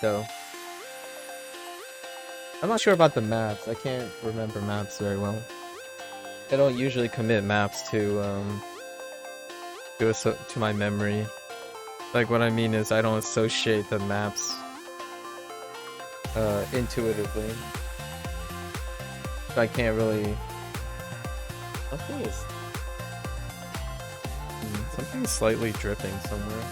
though. I'm not sure about the maps. I can't remember maps very well. I don't usually commit maps to my memory. Like what I mean is I don't associate the maps intuitively. So I can't really. Something is slightly dripping somewhere.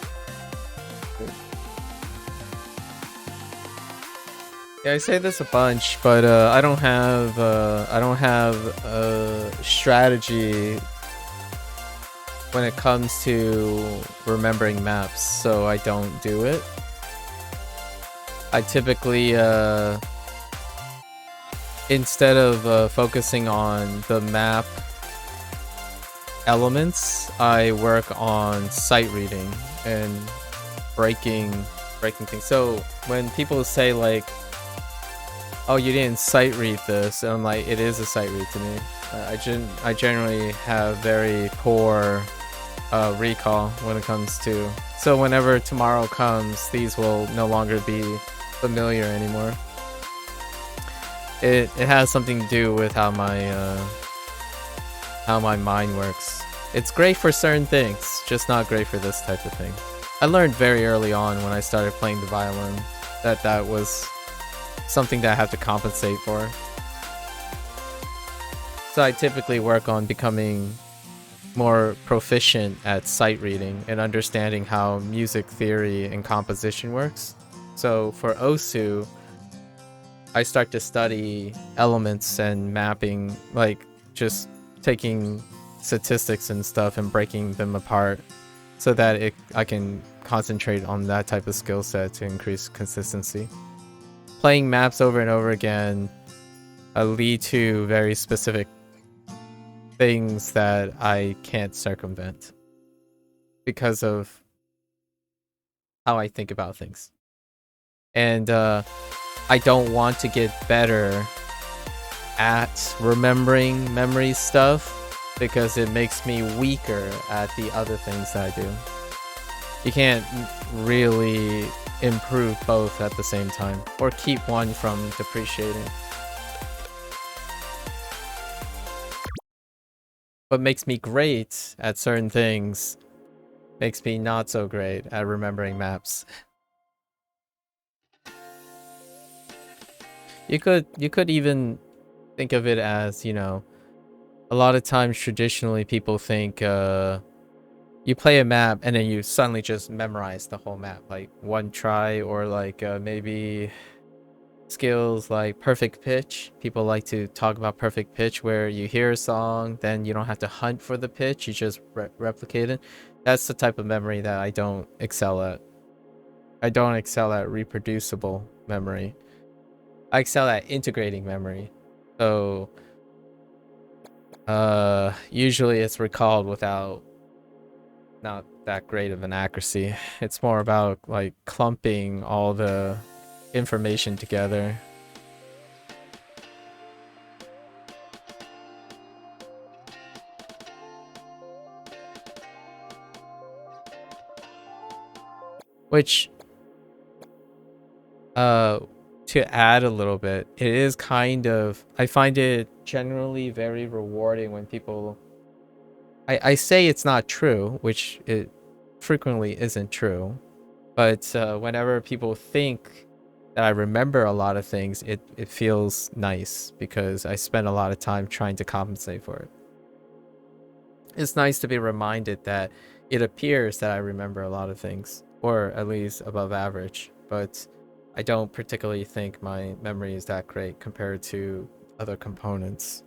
Yeah, I say this a bunch, but I don't have a strategy when it comes to remembering maps, so I don't do it. I typically instead of focusing on the map elements, I work on sight reading and breaking things. So when people say like, oh, you didn't sight read this, and I'm like, it is a sight read to me. I generally have very poor recall when it comes to. So whenever tomorrow comes, these will no longer be familiar anymore. It has something to do with how my mind works. It's great for certain things, just not great for this type of thing. I learned very early on when I started playing the violin that was something that I have to compensate for. So I typically work on becoming more proficient at sight reading and understanding how music theory and composition works. So for Osu, I start to study elements and mapping, like just taking statistics and stuff and breaking them apart so that I can concentrate on that type of skill set to increase consistency. Playing maps over and over again lead to very specific things that I can't circumvent because of how I think about things. And I don't want to get better at remembering memory stuff because it makes me weaker at the other things that I do. You can't really improve both at the same time or keep one from depreciating. What makes me great at certain things makes me not so great at remembering maps. You could even think of it as, you know, a lot of times traditionally people think you play a map and then you suddenly just memorize the whole map, like one try, or like maybe skills like perfect pitch. People like to talk about perfect pitch where you hear a song, then you don't have to hunt for the pitch, you just replicate it. That's the type of memory that I don't excel at. I don't excel at reproducible memory. I excel at integrating memory. So usually it's recalled without not that great of an accuracy. It's more about like clumping all the information together. Which to add a little bit, it is kind of, I find it generally very rewarding when people, I say it's not true, which it frequently isn't true, but whenever people think that I remember a lot of things, it feels nice because I spend a lot of time trying to compensate for it. It's nice to be reminded that it appears that I remember a lot of things, or at least above average, but I don't particularly think my memory is that great compared to other components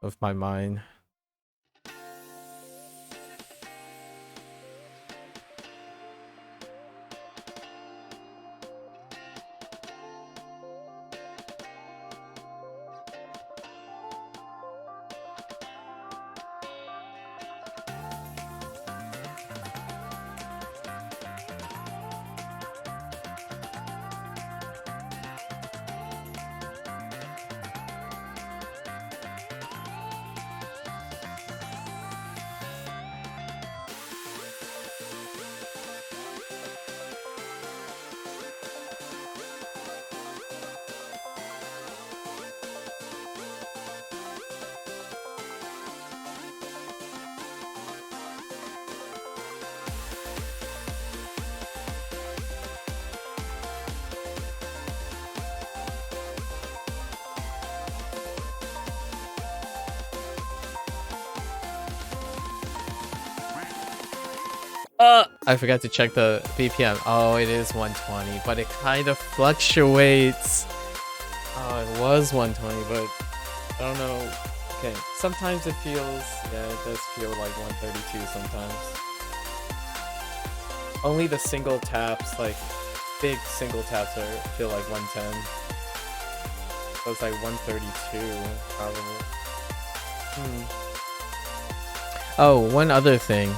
of my mind. I forgot to check the BPM. Oh, it is 120, but it kind of fluctuates. Oh, it was 120, but I don't know. Okay, sometimes it feels, yeah, it does feel like 132 sometimes. Only the single taps, like big single taps, feel like 110. So it's like 132, probably. Oh, one other thing.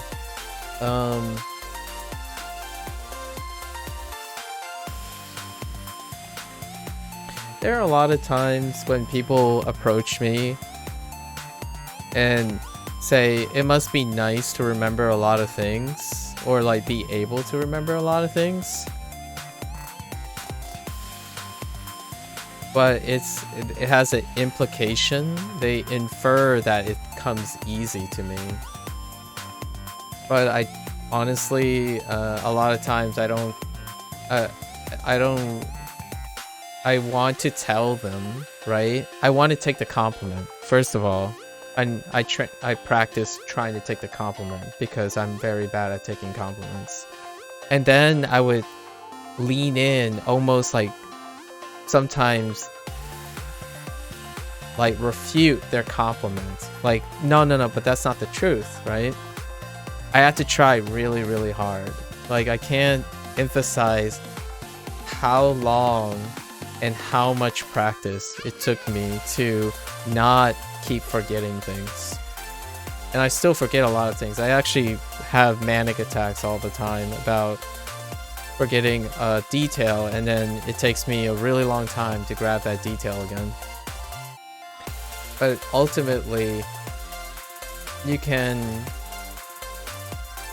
There are a lot of times when people approach me and say it must be nice to remember a lot of things, or like be able to remember a lot of things. But it has an implication. They infer that it comes easy to me. But I honestly, a lot of times I want to tell them, right? I want to take the compliment, first of all. And I practice trying to take the compliment because I'm very bad at taking compliments. And then I would lean in, almost like sometimes like refute their compliments. Like, no, but that's not the truth, right? I have to try really, really hard. Like, I can't emphasize how long and how much practice it took me to not keep forgetting things. And I still forget a lot of things. I actually have manic attacks all the time about forgetting a detail, and then it takes me a really long time to grab that detail again. But ultimately, you can...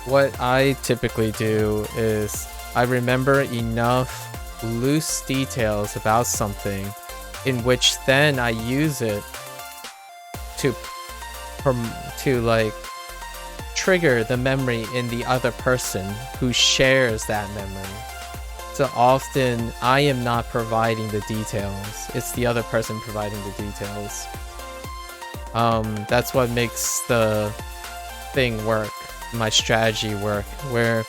What I typically do is I remember enough loose details about something in which then I use it to like trigger the memory in the other person who shares that memory. So often I am not providing the details, it's the other person providing the details. That's what makes the thing work, my strategy work, where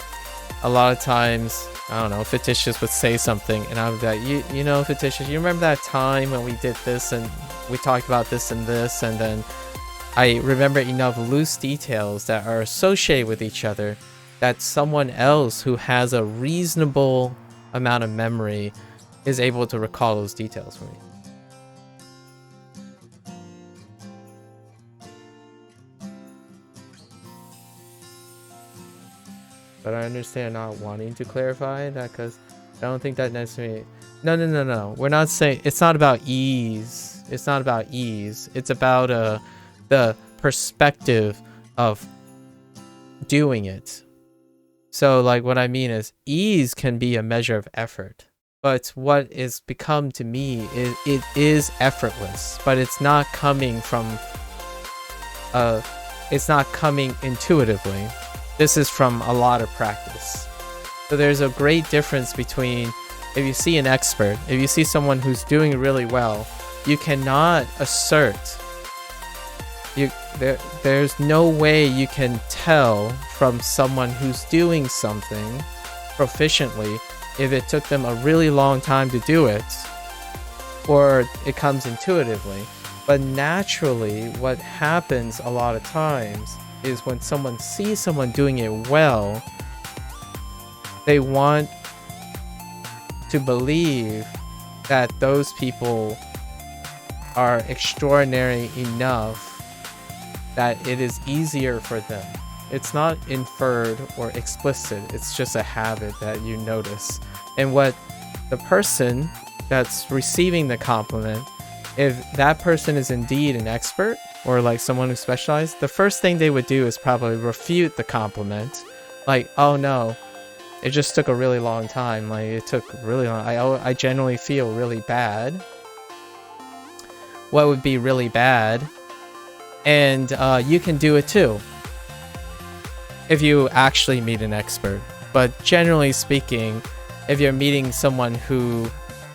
a lot of times, I don't know, Fictitious would say something and I would be like, you know, Fictitious, you remember that time when we did this and we talked about this and this, and then I remember enough loose details that are associated with each other that someone else who has a reasonable amount of memory is able to recall those details for me. But I understand not wanting to clarify that, because I don't think that necessarily... No. We're not saying... It's not about ease. It's not about ease. It's about the perspective of doing it. So, like, what I mean is, ease can be a measure of effort. But what is become to me is it is effortless. But it's not coming from... it's not coming intuitively. This is from a lot of practice. So there's a great difference between, if you see an expert, if you see someone who's doing really well, you cannot assert. There's no way you can tell from someone who's doing something proficiently if it took them a really long time to do it, or it comes intuitively. But naturally, what happens a lot of times is when someone sees someone doing it well, they want to believe that those people are extraordinary enough that it is easier for them. It's not inferred or explicit, it's just a habit that you notice. And what the person that's receiving the compliment, if that person is indeed an expert, or like someone who specializes, the first thing they would do is probably refute the compliment. Like, oh no, it just took a really long time. Like, it took really long. I generally feel really bad. What would be really bad? And you can do it too, if you actually meet an expert. But generally speaking, if you're meeting someone who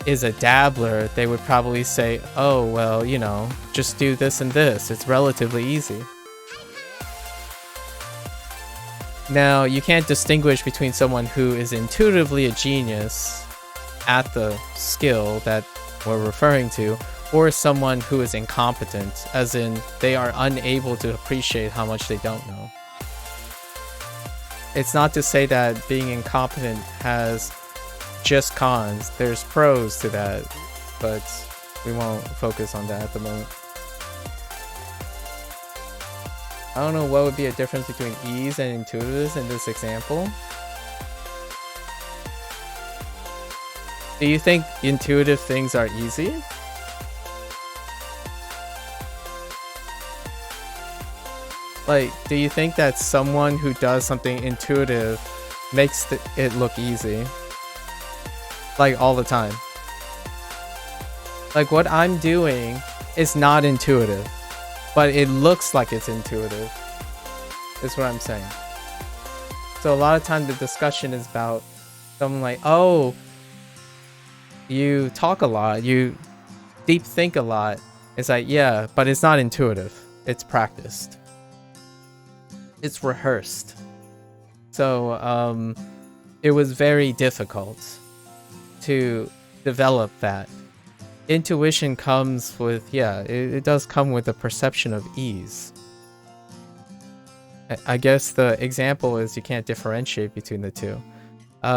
is a dabbler, they would probably say, oh, well, you know, just do this and this. It's relatively easy. Now, you can't distinguish between someone who is intuitively a genius at the skill that we're referring to, or someone who is incompetent, as in they are unable to appreciate how much they don't know. It's not to say that being incompetent has just cons. There's pros to that, but we won't focus on that at the moment. I don't know what would be a difference between ease and intuitiveness in this example. Do you think intuitive things are easy? Like, do you think that someone who does something intuitive makes it look easy? Like, all the time. Like, what I'm doing is not intuitive, but it looks like it's intuitive, is what I'm saying. So a lot of times the discussion is about someone like, oh, you talk a lot, you deep think a lot. It's like, yeah, but it's not intuitive. It's practiced. It's rehearsed. So it was very difficult to develop that. Intuition comes with, yeah, it does come with a perception of ease. I guess the example is you can't differentiate between the two.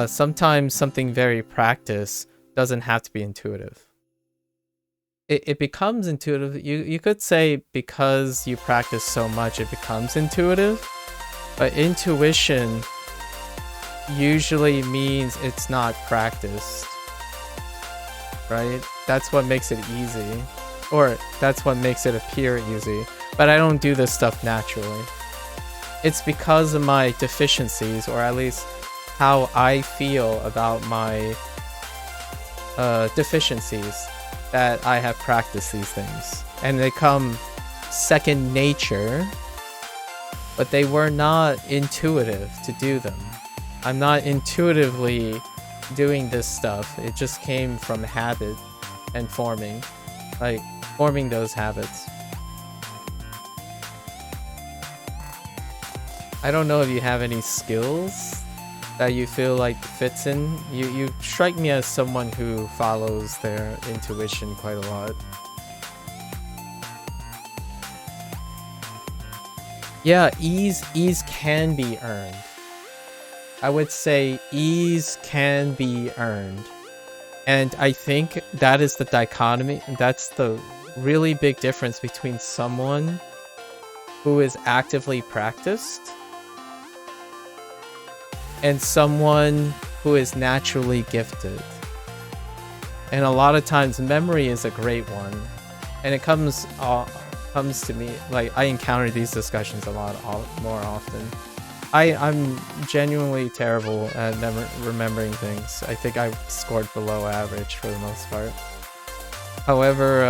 Sometimes something very practiced doesn't have to be intuitive. It becomes intuitive. You could say because you practice so much, it becomes intuitive. But intuition usually means it's not practiced, right? That's what makes it easy, or that's what makes it appear easy. But I don't do this stuff naturally. It's because of my deficiencies, or at least how I feel about my deficiencies, that I have practiced these things. And they come second nature, but they were not intuitive to do them. I'm not intuitively doing this stuff. It just came from habit and forming those habits. I don't know if you have any skills that you feel like fits in. You strike me as someone who follows their intuition quite a lot. Yeah, ease can be earned. I would say ease can be earned. And I think that is the dichotomy. That's the really big difference between someone who is actively practiced and someone who is naturally gifted. And a lot of times memory is a great one. And it comes to me, like, I encounter these discussions a lot more often. I'm genuinely terrible at remembering things. I think I scored below average for the most part. However,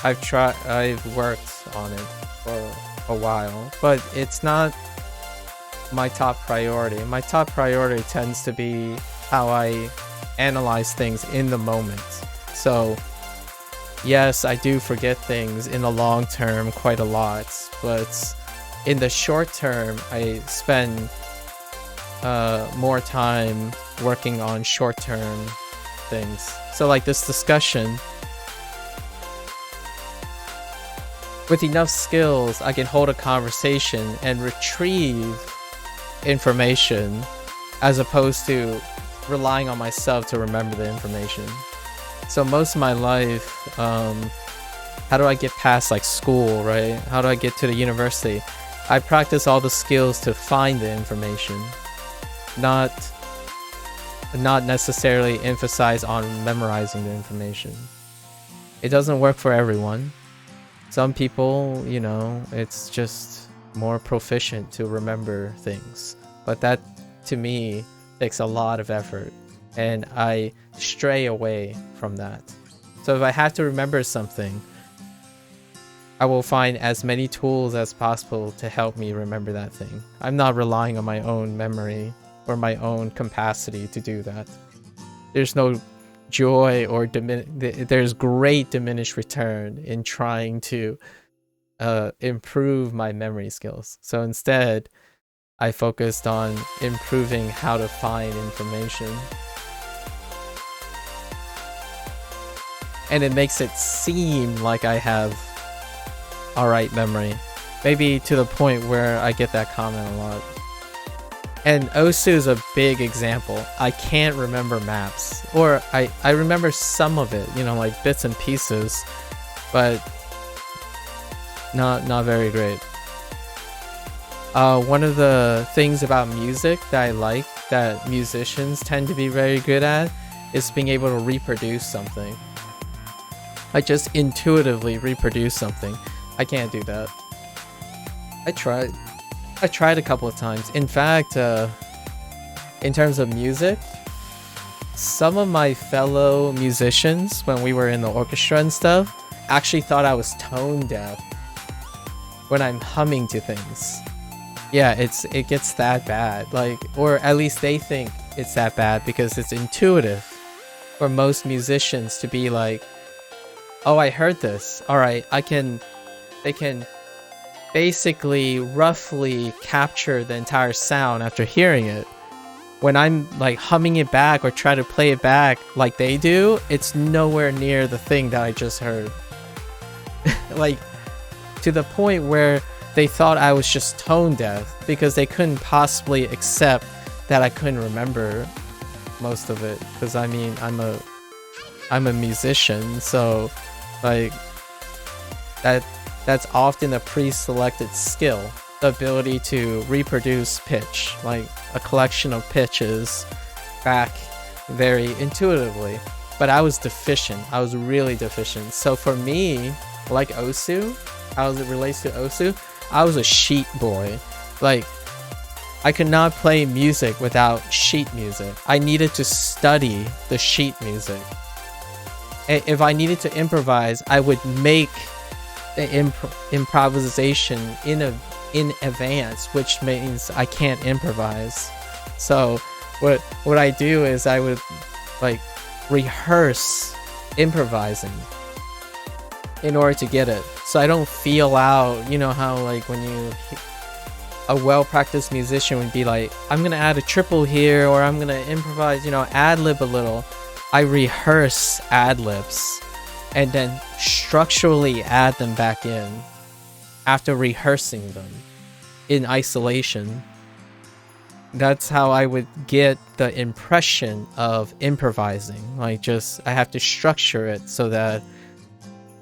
I've worked on it for a while, but it's not my top priority. My top priority tends to be how I analyze things in the moment. So yes, I do forget things in the long term quite a lot, but in the short term, I spend more time working on short-term things. So like this discussion, with enough skills, I can hold a conversation and retrieve information as opposed to relying on myself to remember the information. So most of my life, how do I get past like school, right? How do I get to the university? I practice all the skills to find the information, not necessarily emphasize on memorizing the information. It doesn't work for everyone. Some people, you know, it's just more proficient to remember things. But that, to me, takes a lot of effort. And I stray away from that. So if I have to remember something, I will find as many tools as possible to help me remember that thing. I'm not relying on my own memory or my own capacity to do that. There's no joy or there's great diminished return in trying to improve my memory skills. So instead, I focused on improving how to find information. And it makes it seem like I have alright memory. Maybe to the point where I get that comment a lot. And Osu is a big example. I can't remember maps. Or I remember some of it, you know, like bits and pieces. But not very great. One of the things about music that I like that musicians tend to be very good at is being able to reproduce something. I just intuitively reproduce something. I can't do that. I tried a couple of times. In fact, in terms of music, some of my fellow musicians, when we were in the orchestra and stuff, actually thought I was tone deaf when I'm humming to things. Yeah, it gets that bad. Like, or at least they think it's that bad because it's intuitive for most musicians to be like, oh, I heard this. All right, they can basically roughly capture the entire sound after hearing it. When I'm like humming it back or try to play it back like they do, it's nowhere near the thing that I just heard. Like, to the point where they thought I was just tone deaf because they couldn't possibly accept that I couldn't remember most of it. Because I mean, I'm a musician, so like that's often a pre-selected skill, the ability to reproduce pitch, like a collection of pitches back very intuitively. But I was deficient. I was really deficient. So for me, like Osu, how it relates to Osu, I was a sheet boy. Like, I could not play music without sheet music. I needed to study the sheet music. If I needed to improvise, I would make the improvisation in advance, which means I can't improvise. So what I do is I would like rehearse improvising in order to get it. So I don't feel out, you know how like when a well-practiced musician would be like, I'm gonna add a triple here, or I'm gonna improvise, you know, ad-lib a little. I rehearse ad-libs and then structurally add them back in after rehearsing them in isolation. That's how I would get the impression of improvising. Like, just I have to structure it so that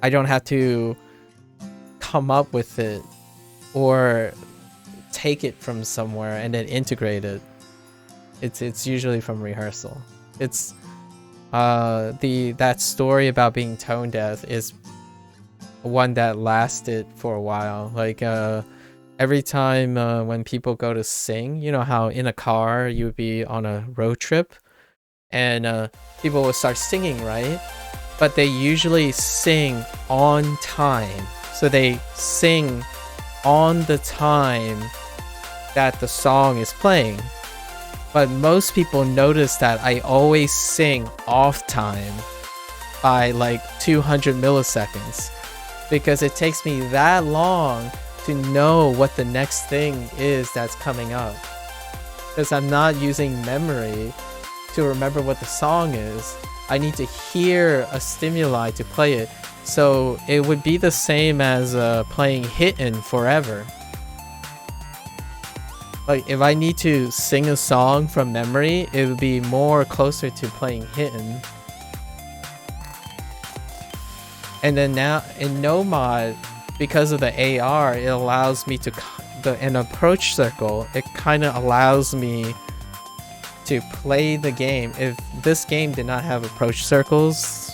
I don't have to come up with it or take it from somewhere and then integrate it. It's usually from rehearsal. It's that story about being tone deaf is one that lasted for a while. Like every time when people go to sing, you know how in a car you would be on a road trip and people will start singing, right? But they usually sing on time. So they sing on the time that the song is playing. But most people notice that I always sing off time by like 200 milliseconds because it takes me that long to know what the next thing is that's coming up. Because I'm not using memory to remember what the song is. I need to hear a stimuli to play it. So it would be the same as playing Hidden forever. Like, if I need to sing a song from memory, it would be more closer to playing Hidden. And then now in Nomad, because of the AR, it allows me to an approach circle. It kind of allows me to play the game. If this game did not have approach circles,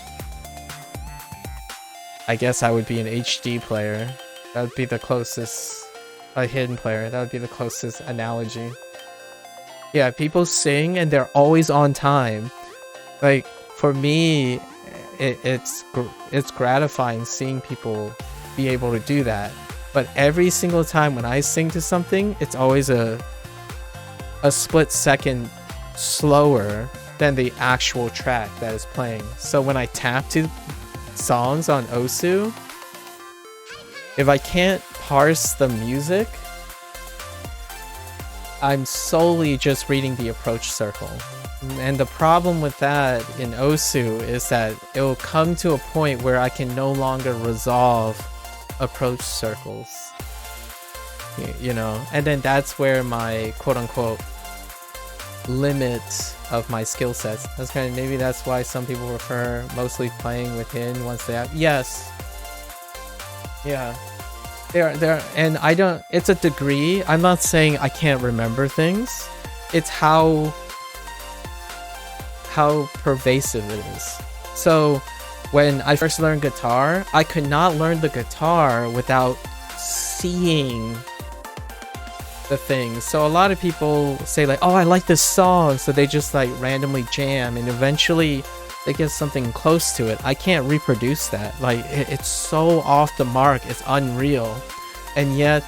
I guess I would be an HD player. That would be the closest. A hidden player, that would be the closest analogy. Yeah, people sing and they're always on time. Like, for me, it's gratifying seeing people be able to do that. But every single time when I sing to something, it's always a split second slower than the actual track that is playing. So when I tap to songs on Osu, if I can't parse the music, I'm solely just reading the approach circle. And the problem with that in Osu is that it will come to a point where I can no longer resolve approach circles. You know, and then that's where my quote-unquote limit of my skill sets. That's kind of, maybe that's why some people prefer mostly playing within once they have. Yes. Yeah. There, and I don't. It's a degree. I'm not saying I can't remember things. It's how pervasive it is. So when I first learned guitar, I could not learn the guitar without seeing the things. So a lot of people say like, oh, I like this song, so they just like randomly jam, and eventually they get something close to it. I can't reproduce that. Like it's so off the mark, it's unreal. And yet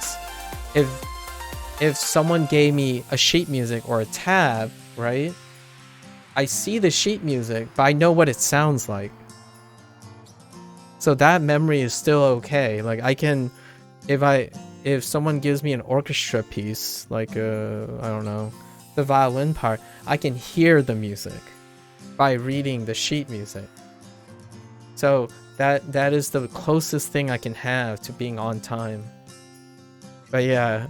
if someone gave me a sheet music or a tab, right, I see the sheet music, but I know what it sounds like. So that memory is still okay. Like I can, if someone gives me an orchestra piece, like I don't know, the violin part, I can hear the music by reading the sheet music. So that is the closest thing I can have to being on time. But yeah,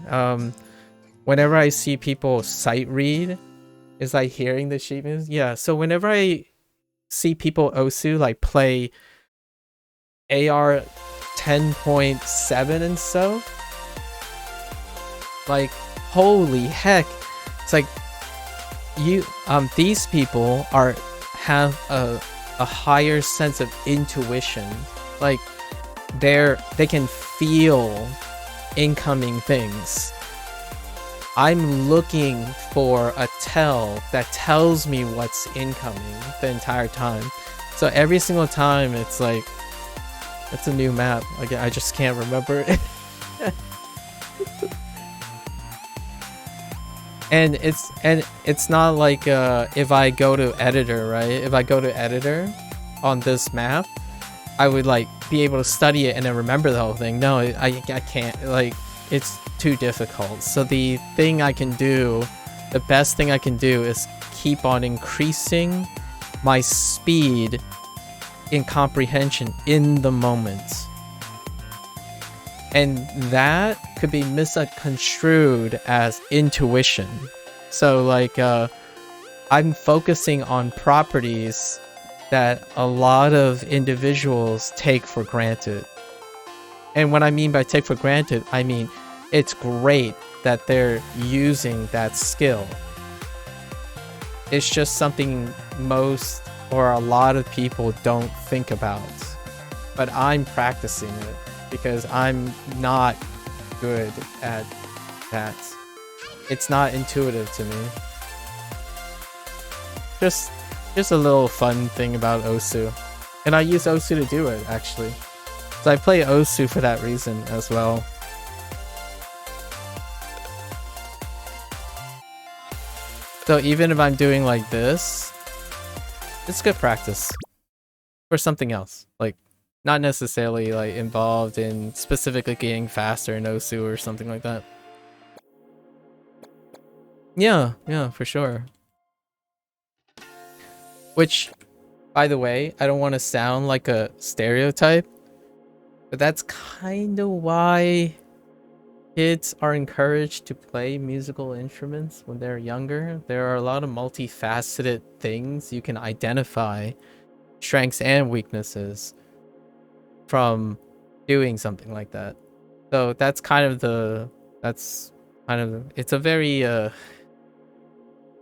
whenever I see people sight read, it's like hearing the sheet music. Yeah, so whenever I see people Osu like play AR 10.7 and so, like holy heck, it's like these people have a higher sense of intuition. Like they can feel incoming things. I'm looking for a tell that tells me what's incoming the entire time. So every single time it's like, it's a new map. Like I just can't remember it. and it's not like if I go to editor, right? If I go to editor on this map, I would like be able to study it and then remember the whole thing. No, I can't. Like it's too difficult. So the thing I can do, the best thing I can do is keep on increasing my speed in comprehension in the moment. And that could be misconstrued as intuition. So like I'm focusing on properties that a lot of individuals take for granted. And what I mean by take for granted, I mean it's great that they're using that skill. It's just something most or a lot of people don't think about. But I'm practicing it because I'm not good at that. It's not intuitive to me. Just a little fun thing about Osu. And I use Osu to do it, actually. So I play Osu for that reason as well. So even if I'm doing like this, it's good practice for something else. Like, not necessarily like involved in specifically getting faster in Osu or something like that. Yeah, for sure. Which, by the way, I don't want to sound like a stereotype, but that's kind of why kids are encouraged to play musical instruments when they're younger. There are a lot of multifaceted things you can identify, strengths and weaknesses, from doing something like that. So that's kind of it's a very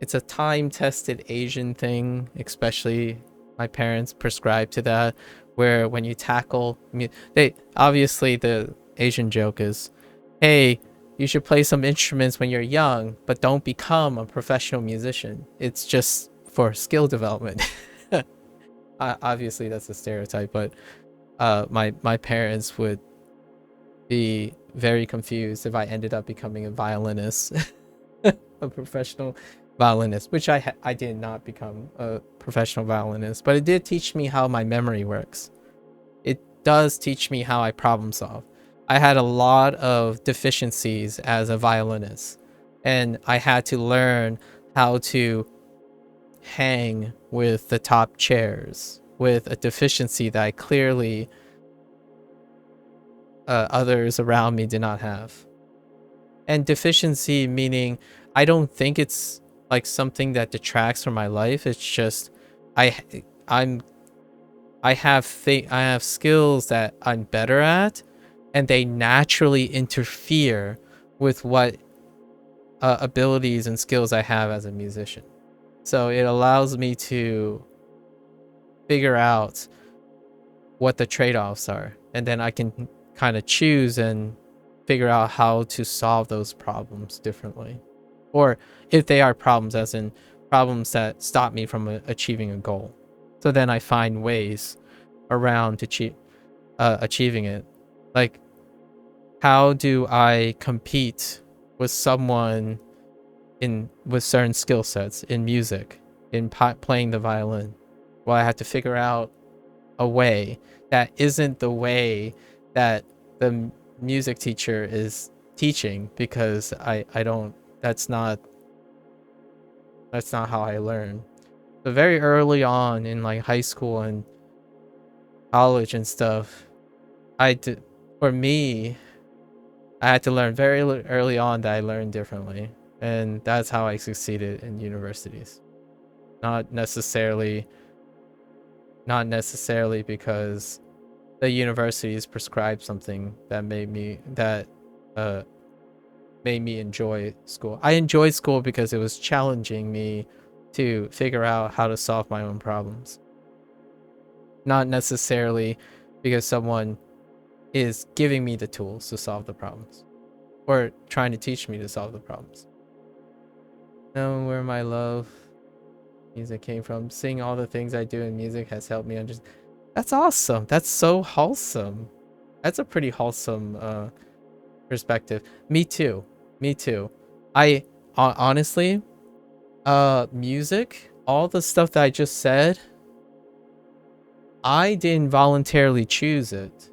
it's a time-tested Asian thing, especially my parents prescribe to that, where when you tackle they obviously, the Asian joke is, hey, you should play some instruments when you're young, but don't become a professional musician. It's just for skill development. Obviously that's a stereotype, but my parents would be very confused if I ended up becoming a violinist. A professional violinist, which I did not become a professional violinist, but it did teach me how my memory works. It does teach me how I problem solve. I had a lot of deficiencies as a violinist. and I had to learn how to hang with the top chairs with a deficiency that I clearly others around me did not have. And deficiency meaning I don't think it's like something that detracts from my life. It's just I I'm I have skills that I'm better at, and they naturally interfere with what abilities and skills I have as a musician. So it allows me to figure out what the trade-offs are, and then I can kind of choose and figure out how to solve those problems differently, or if they are problems, as in problems that stop me from achieving a goal. So then I find ways around to achieving it. Like, how do I compete with someone with certain skill sets in music, in playing the violin? Well, I have to figure out a way that isn't the way that the music teacher is teaching, because I don't that's not how I learn. So very early on in like high school and college and stuff, for me, I had to learn very early on that I learned differently, and that's how I succeeded in universities. Not necessarily because the universities prescribed something that uh made me enjoy school. I enjoyed school because it was challenging me to figure out how to solve my own problems. Not necessarily because someone is giving me the tools to solve the problems, or trying to teach me to solve the problems. Know where my love music came from. Seeing all the things I do in music has helped me understand. That's awesome. That's so wholesome. That's a pretty wholesome perspective. Me too. Me too. I honestly, music, all the stuff that I just said, I didn't voluntarily choose it.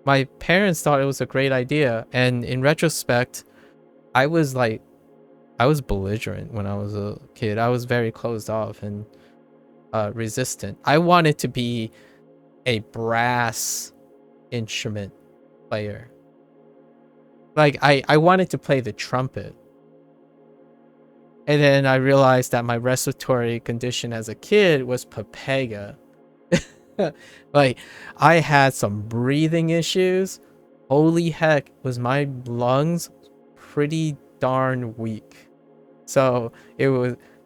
My parents thought it was a great idea, and in retrospect, I was belligerent when I was a kid. I was very closed off and resistant. I wanted to be a brass instrument player. Like, I wanted to play the trumpet. And then I realized that my respiratory condition as a kid was papega. Like, I had some breathing issues. Holy heck, was my lungs pretty darn weak. So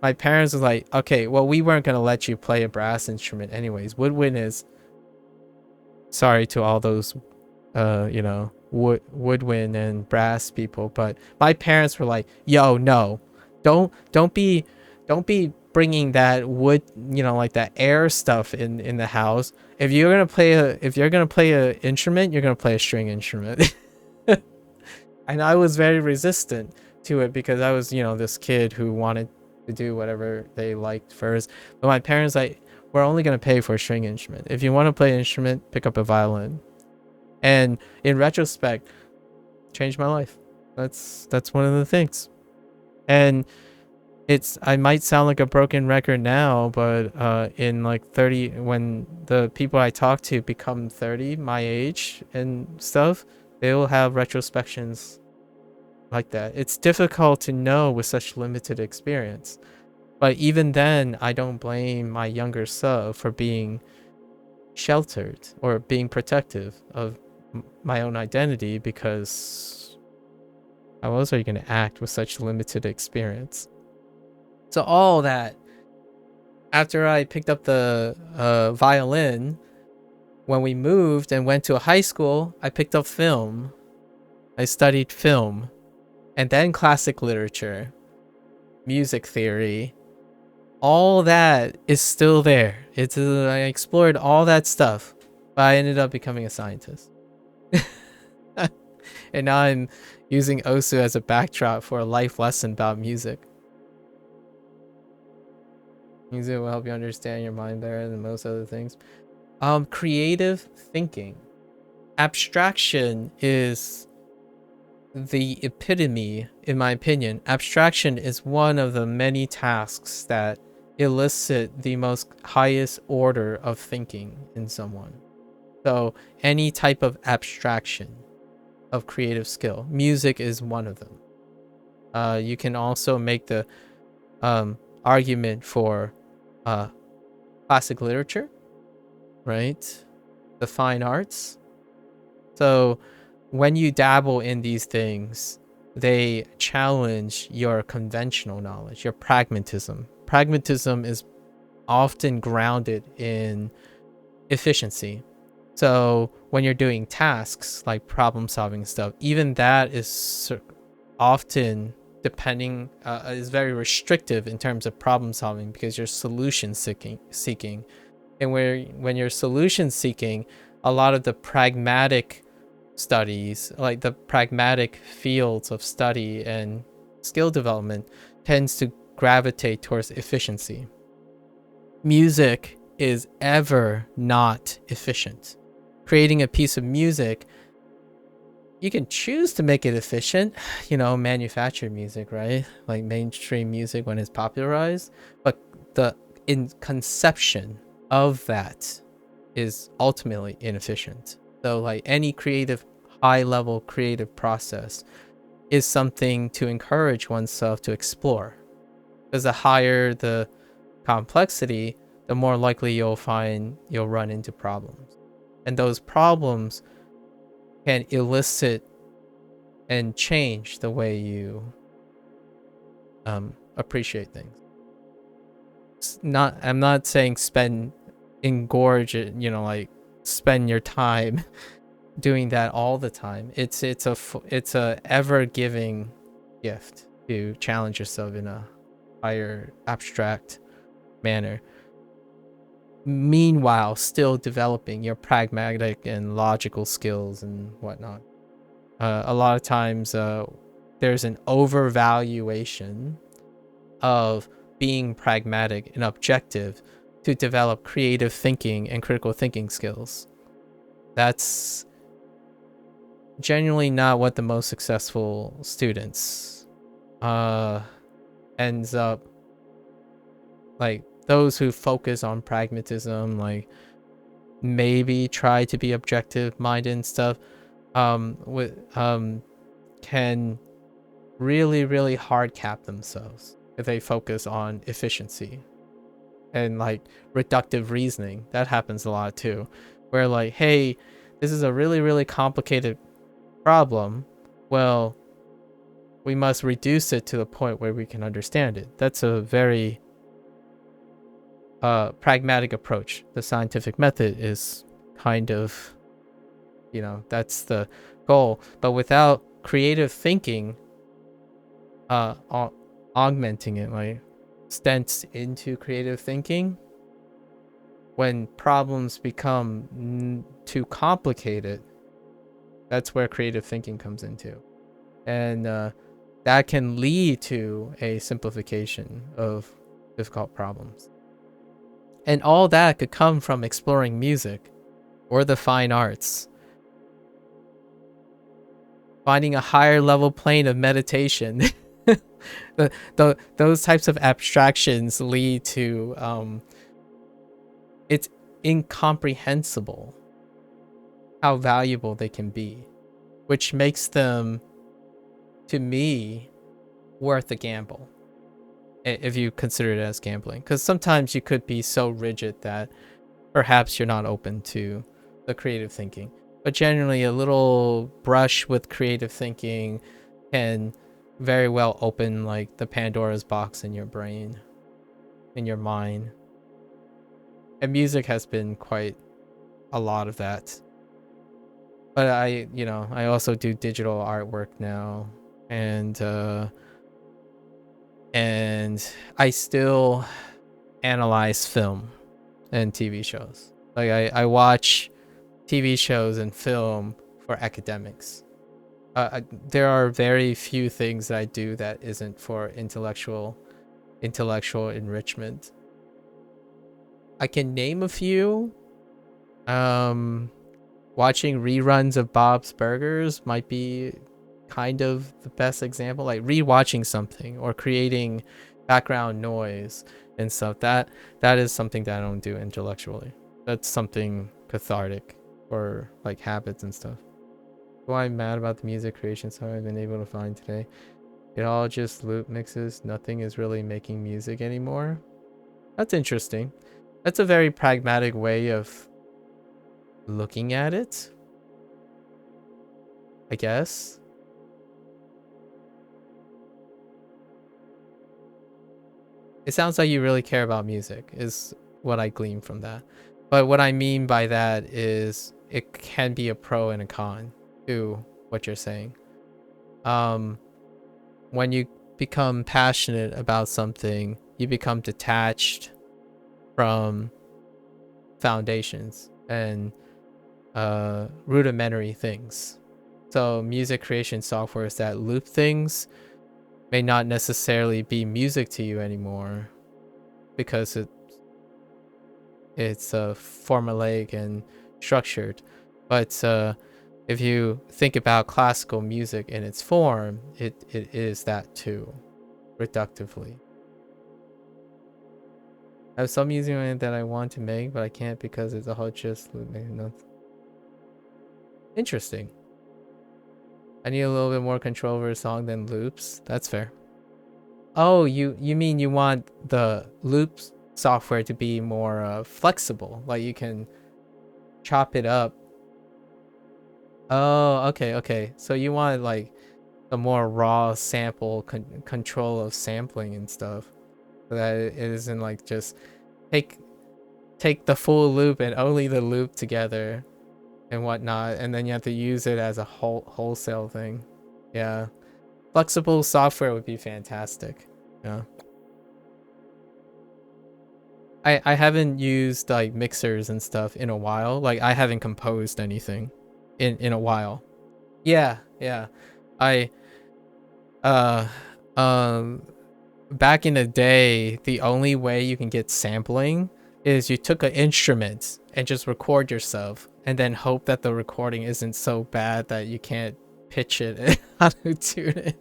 my parents was like, okay, well, we weren't going to let you play a brass instrument anyways. Woodwind is, sorry to all those, woodwind and brass people, but my parents were like, yo, no, don't be bringing that wood, like that air stuff in the house. If you're going to play a instrument, you're going to play a string instrument. And I was very resistant to it because I was, this kid who wanted to do whatever they liked first. But my parents, like, we're only going to pay for a string instrument. If you want to play an instrument, pick up a violin. And in retrospect, changed my life. That's one of the things. And I might sound like a broken record now, but in like 30, when the people I talk to become 30, my age and stuff, they will have retrospections like that. It's difficult to know with such limited experience. But even then, I don't blame my younger self for being sheltered or being protective of my own identity, because how else are you going to act with such limited experience? So all that, after I picked up the violin, when we moved and went to a high school, I picked up film. I studied film, and then classic literature, music theory. All that is still there. I explored all that stuff, but I ended up becoming a scientist. And now I'm using Osu as a backdrop for a life lesson about music. Music will help you understand your mind better than most other things. Creative thinking. Abstraction is the epitome, in my opinion. Abstraction is one of the many tasks that elicit the most highest order of thinking in someone. So any type of abstraction of creative skill, music is one of them. You can also make the argument for classic literature, right? The fine arts. So when you dabble in these things, they challenge your conventional knowledge, your pragmatism. Pragmatism is often grounded in efficiency. So when you're doing tasks like problem solving stuff, even that is often depending is very restrictive in terms of problem solving because you're solution seeking. And when you're solution seeking, a lot of the pragmatic studies, like the pragmatic fields of study and skill development, tends to gravitate towards efficiency. Music is ever not efficient. Creating a piece of music, you can choose to make it efficient, manufactured music, right? Like mainstream music when it's popularized, but the in conception of that is ultimately inefficient. So like any high level creative process is something to encourage oneself to explore, because the higher the complexity, the more likely you'll run into problems, and those problems can elicit and change the way you appreciate things. I'm not saying engorge it, like spend your time doing that all the time. It's a ever giving gift to challenge yourself in a higher abstract manner. Meanwhile, still developing your pragmatic and logical skills and whatnot. A lot of times, there's an overvaluation of being pragmatic and objective to develop creative thinking and critical thinking skills. That's genuinely not what the most successful students ends up like. Those who focus on pragmatism, like maybe try to be objective minded and stuff, can really hard cap themselves if they focus on efficiency and like reductive reasoning. That happens a lot too, where like, hey, this is a really complicated problem. Well, we must reduce it to the point where we can understand it. That's a very pragmatic approach. The scientific method is kind of, that's the goal. But without creative thinking, augmenting it, like stents into creative thinking, when problems become too complicated, that's where creative thinking comes into. And that can lead to a simplification of difficult problems. And all that could come from exploring music or the fine arts. Finding a higher level plane of meditation. Those types of abstractions lead to it's incomprehensible how valuable they can be, which makes them, to me, worth a gamble, if you consider it as gambling. Because sometimes you could be so rigid that perhaps you're not open to the creative thinking. But generally, a little brush with creative thinking can very well open like the Pandora's box in your brain, in your mind. And music has been quite a lot of that. But I also do digital artwork now, and I still analyze film and TV shows. Like I watch TV shows and film for academics. There are very few things that I do that isn't for intellectual enrichment. I can name a few. Watching reruns of Bob's Burgers might be kind of the best example. Like rewatching something or creating background noise and stuff. That is something that I don't do intellectually. That's something cathartic or like habits and stuff. Why I'm mad about the music creation song I've been able to find today. It all just loop mixes. Nothing is really making music anymore. That's interesting. That's a very pragmatic way of looking at it, I guess. It sounds like you really care about music, is what I glean from that. But what I mean by that is it can be a pro and a con to what you're saying. When you become passionate about something, you become detached from foundations and rudimentary things. So music creation softwares that loop things may not necessarily be music to you anymore because it's formulaic and structured. But if you think about classical music in its form, it is that too, reductively. I have some music in it that I want to make, but I can't because it's a whole just loop. Interesting. I need a little bit more control over a song than loops. That's fair. Oh, you mean you want the loops software to be more flexible, like you can chop it up. Oh, okay. So you want like the more raw sample control of sampling and stuff, so that it isn't like just take the full loop and only the loop together and whatnot, and then you have to use it as a wholesale thing. Yeah, flexible software would be fantastic. Yeah. I haven't used like mixers and stuff in a while. Like I haven't composed anything in a while. Yeah. I uh back in the day, the only way you can get sampling is you took an instrument and just record yourself and then hope that the recording isn't so bad that you can't pitch it and auto-tune it.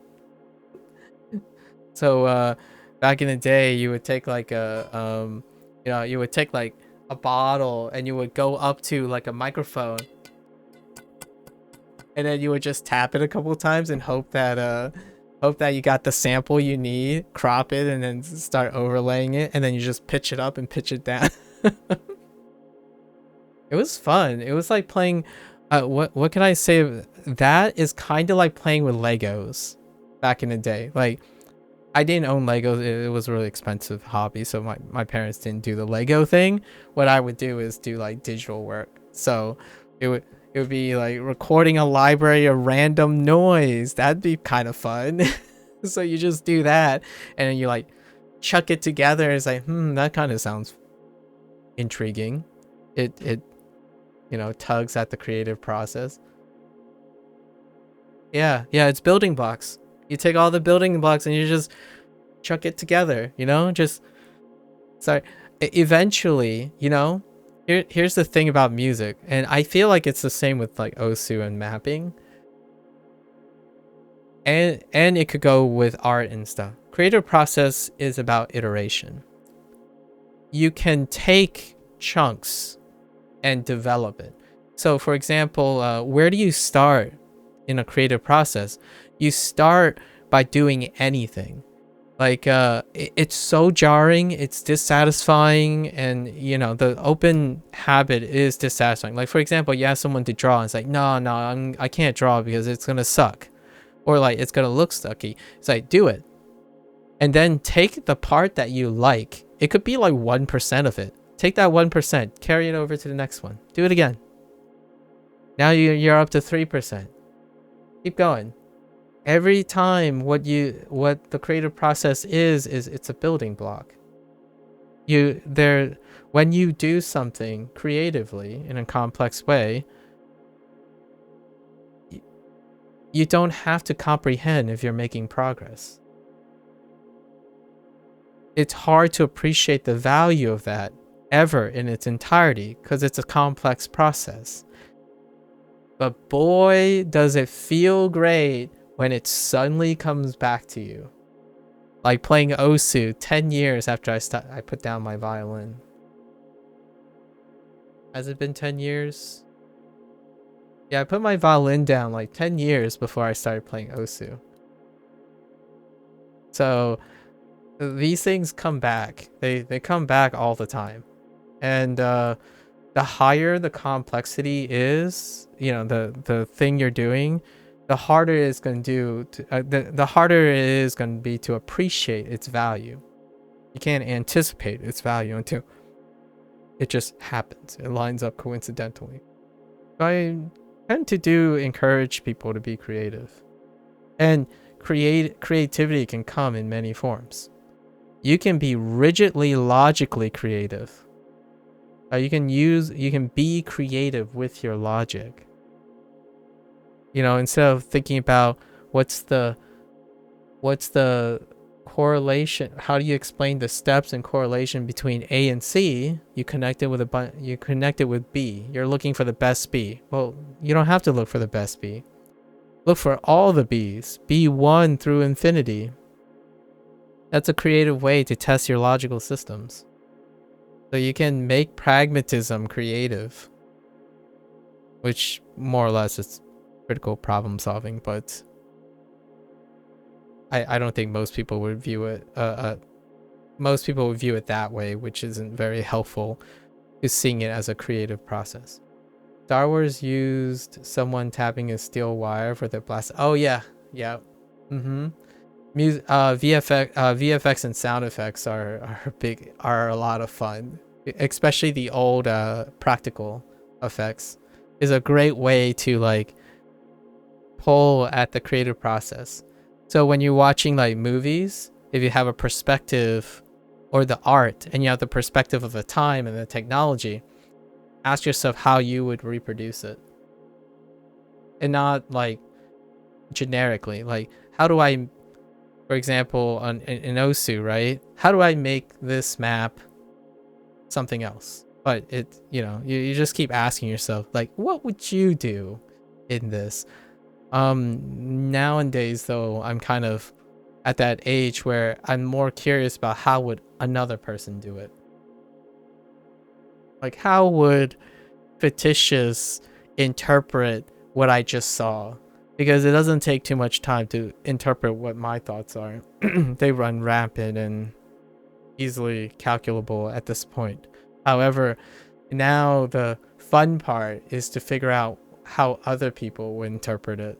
So back in the day, you would take like you would take like a bottle and you would go up to like a microphone and then you would just tap it a couple times and hope that you got the sample you need, crop it, and then start overlaying it, and then you just pitch it up and pitch it down. It was fun. It was like playing what can I say? That is kind of like playing with Legos back in the day. Like I didn't own Legos. It was a really expensive hobby, so my parents didn't do the Lego thing. What I would do is do like digital work. So it would be like recording a library of random noise. That'd be kind of fun. So you just do that and then you like chuck it together. It's like, that kind of sounds intriguing. It tugs at the creative process. Yeah, it's building blocks. You take all the building blocks and you just chuck it together, eventually, here's the thing about music, and I feel like it's the same with like OSU and mapping, and it could go with art and stuff. Creative process is about iteration. You can take chunks and develop it. So for example, where do you start in a creative process? You start by doing anything. Like it's so jarring, it's dissatisfying, and the open habit is dissatisfying. Like for example, you ask someone to draw and it's like, no, I can't draw because it's gonna suck, or like it's gonna look sucky. It's like, do it, and then take the part that you like. It could be like 1% of it. Take that 1%, carry it over to the next one, do it again. Now you're up to 3%. Keep going. Every time what the creative process is it's a building block. When you do something creatively in a complex way, you don't have to comprehend if you're making progress. It's hard to appreciate the value of that ever in its entirety because it's a complex process. But boy, does it feel great when it suddenly comes back to you. Like playing Osu 10 years after I put down my violin. Has it been 10 years? Yeah, I put my violin down like 10 years before I started playing Osu. So these things come back. They come back all the time. And the higher the complexity is, you know, the thing you're doing, the harder it is going to the harder it is going to be to appreciate its value. You can't anticipate its value until it just happens. It lines up coincidentally. I tend to encourage people to be creative. And creativity can come in many forms. You can be rigidly logically creative. You can be creative with your logic. You know, instead of thinking about what's the correlation, how do you explain the steps and correlation between A and C, you connect it with B. You're looking for the best B. Well, you don't have to look for the best B. Look for all the B's, B1 through infinity. That's a creative way to test your logical systems. So you can make pragmatism creative, which more or less is critical problem solving, but I don't think most people would view it most people would view it that way, which isn't very helpful to seeing it as a creative process. Star Wars used someone tapping a steel wire for their blast. Oh yeah. VFX and sound effects are a lot of fun, especially the old practical effects is a great way to like pull at the creative process. So when you're watching like movies, if you have a perspective or the art and you have the perspective of the time and the technology, ask yourself how you would reproduce it. And not like generically, like how do I, for example, in Osu, right? How do I make this map something else? But it, you know, you just keep asking yourself, like, what would you do in this? Nowadays though, I'm kind of at that age where I'm more curious about how would another person do it. Like how would fictitious interpret what I just saw? Because it doesn't take too much time to interpret what my thoughts are. They run rampant and easily calculable at this point. However, now the fun part is to figure out how other people would interpret it.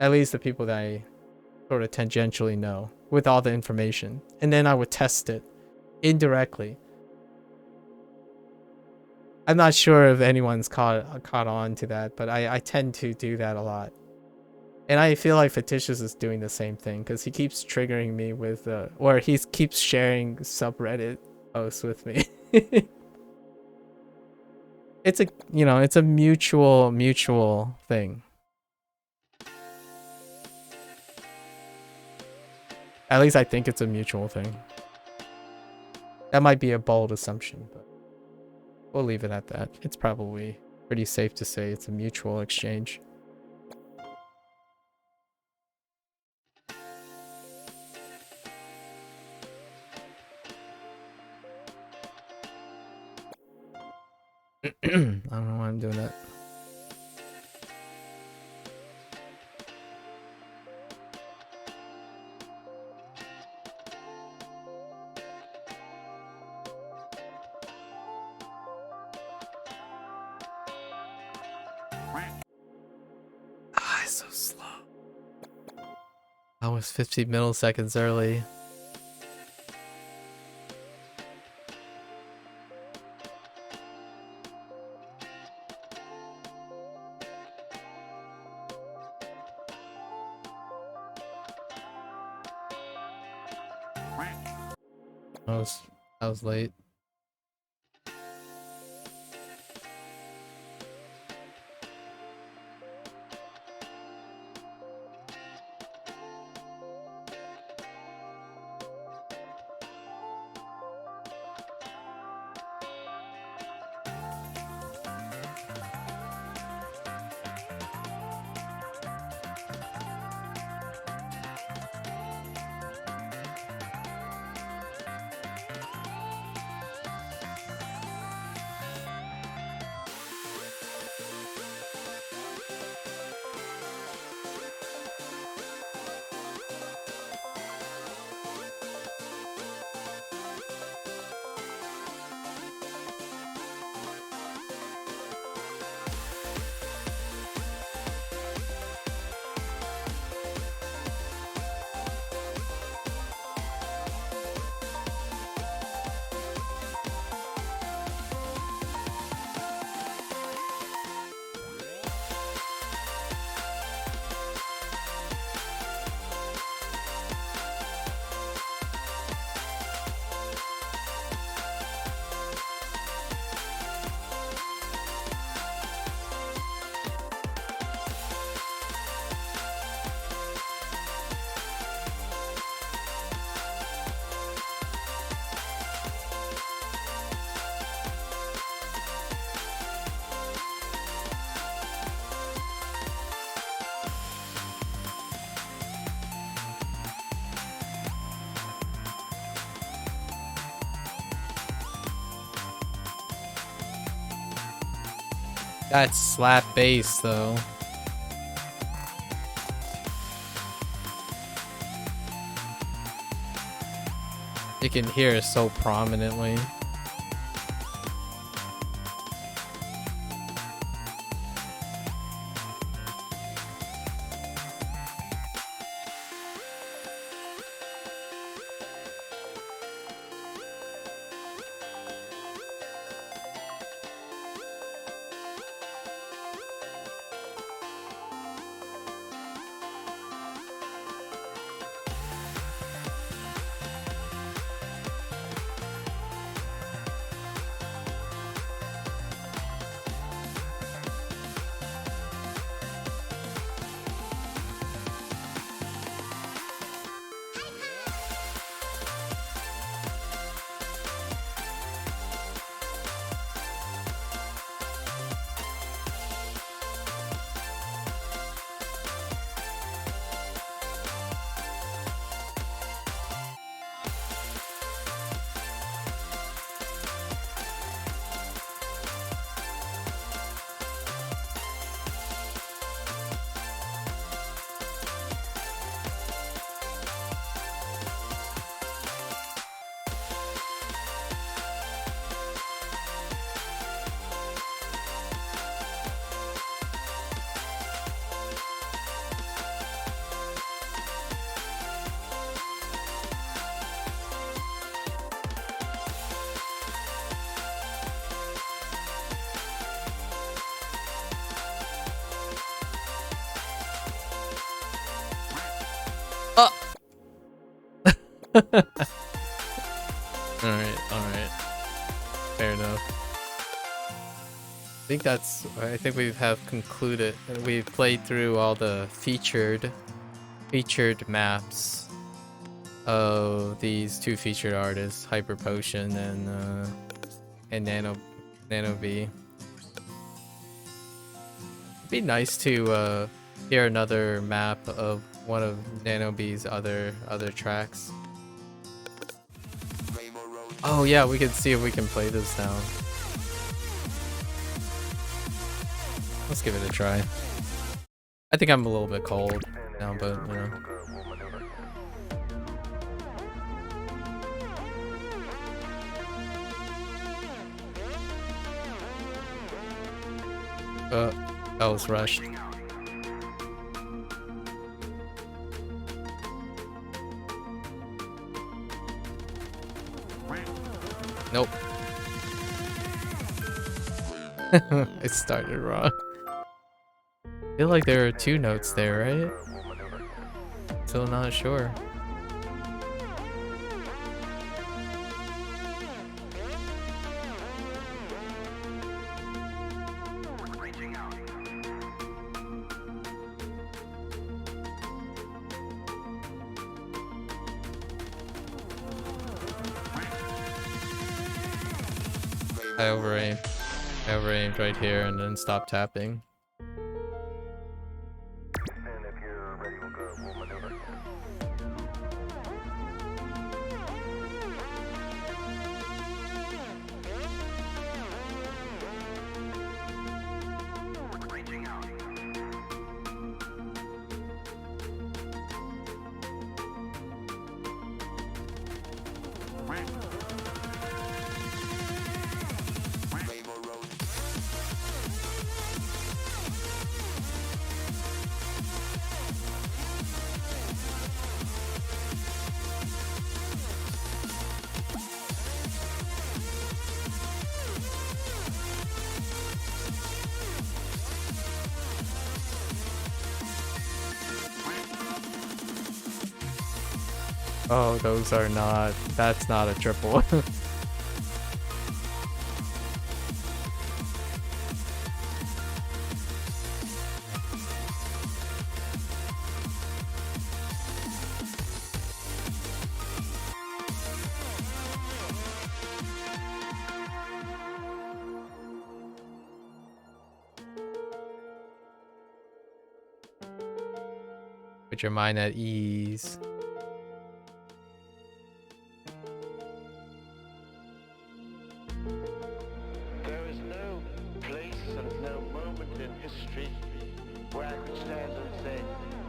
At least the people that I sort of tangentially know with all the information. And then I would test it indirectly. I'm not sure if anyone's caught on to that, but I tend to do that a lot. And I feel like Fictitious is doing the same thing because he keeps triggering me with, or he keeps sharing subreddit posts with me. It's a, you know, it's a mutual thing. At least I think it's a mutual thing. That might be a bold assumption, but we'll leave it at that. It's probably pretty safe to say it's a mutual exchange. I don't know why I'm doing that. Ah, it's so slow. I was 50 milliseconds early. I was late. That slap bass though. You can hear it so prominently. Alright, alright. Fair enough. I think we have concluded. We've played through all the featured maps of these two featured artists, Hyper Potion and Nano B. It'd be nice to hear another map of one of Nano B's other tracks. Oh yeah, we can see if we can play this now. Let's give it a try. I think I'm a little bit cold now, but you know. That was rushed. Nope. It started wrong. I feel like there are two notes there, right? Still not sure. I overaimed right here and then stopped tapping. And if you're ready, we'll maneuver. Reaching out. Oh, those are not. That's not a triple. Put your mind at ease. There is no place and no moment. in history where I could stand and say,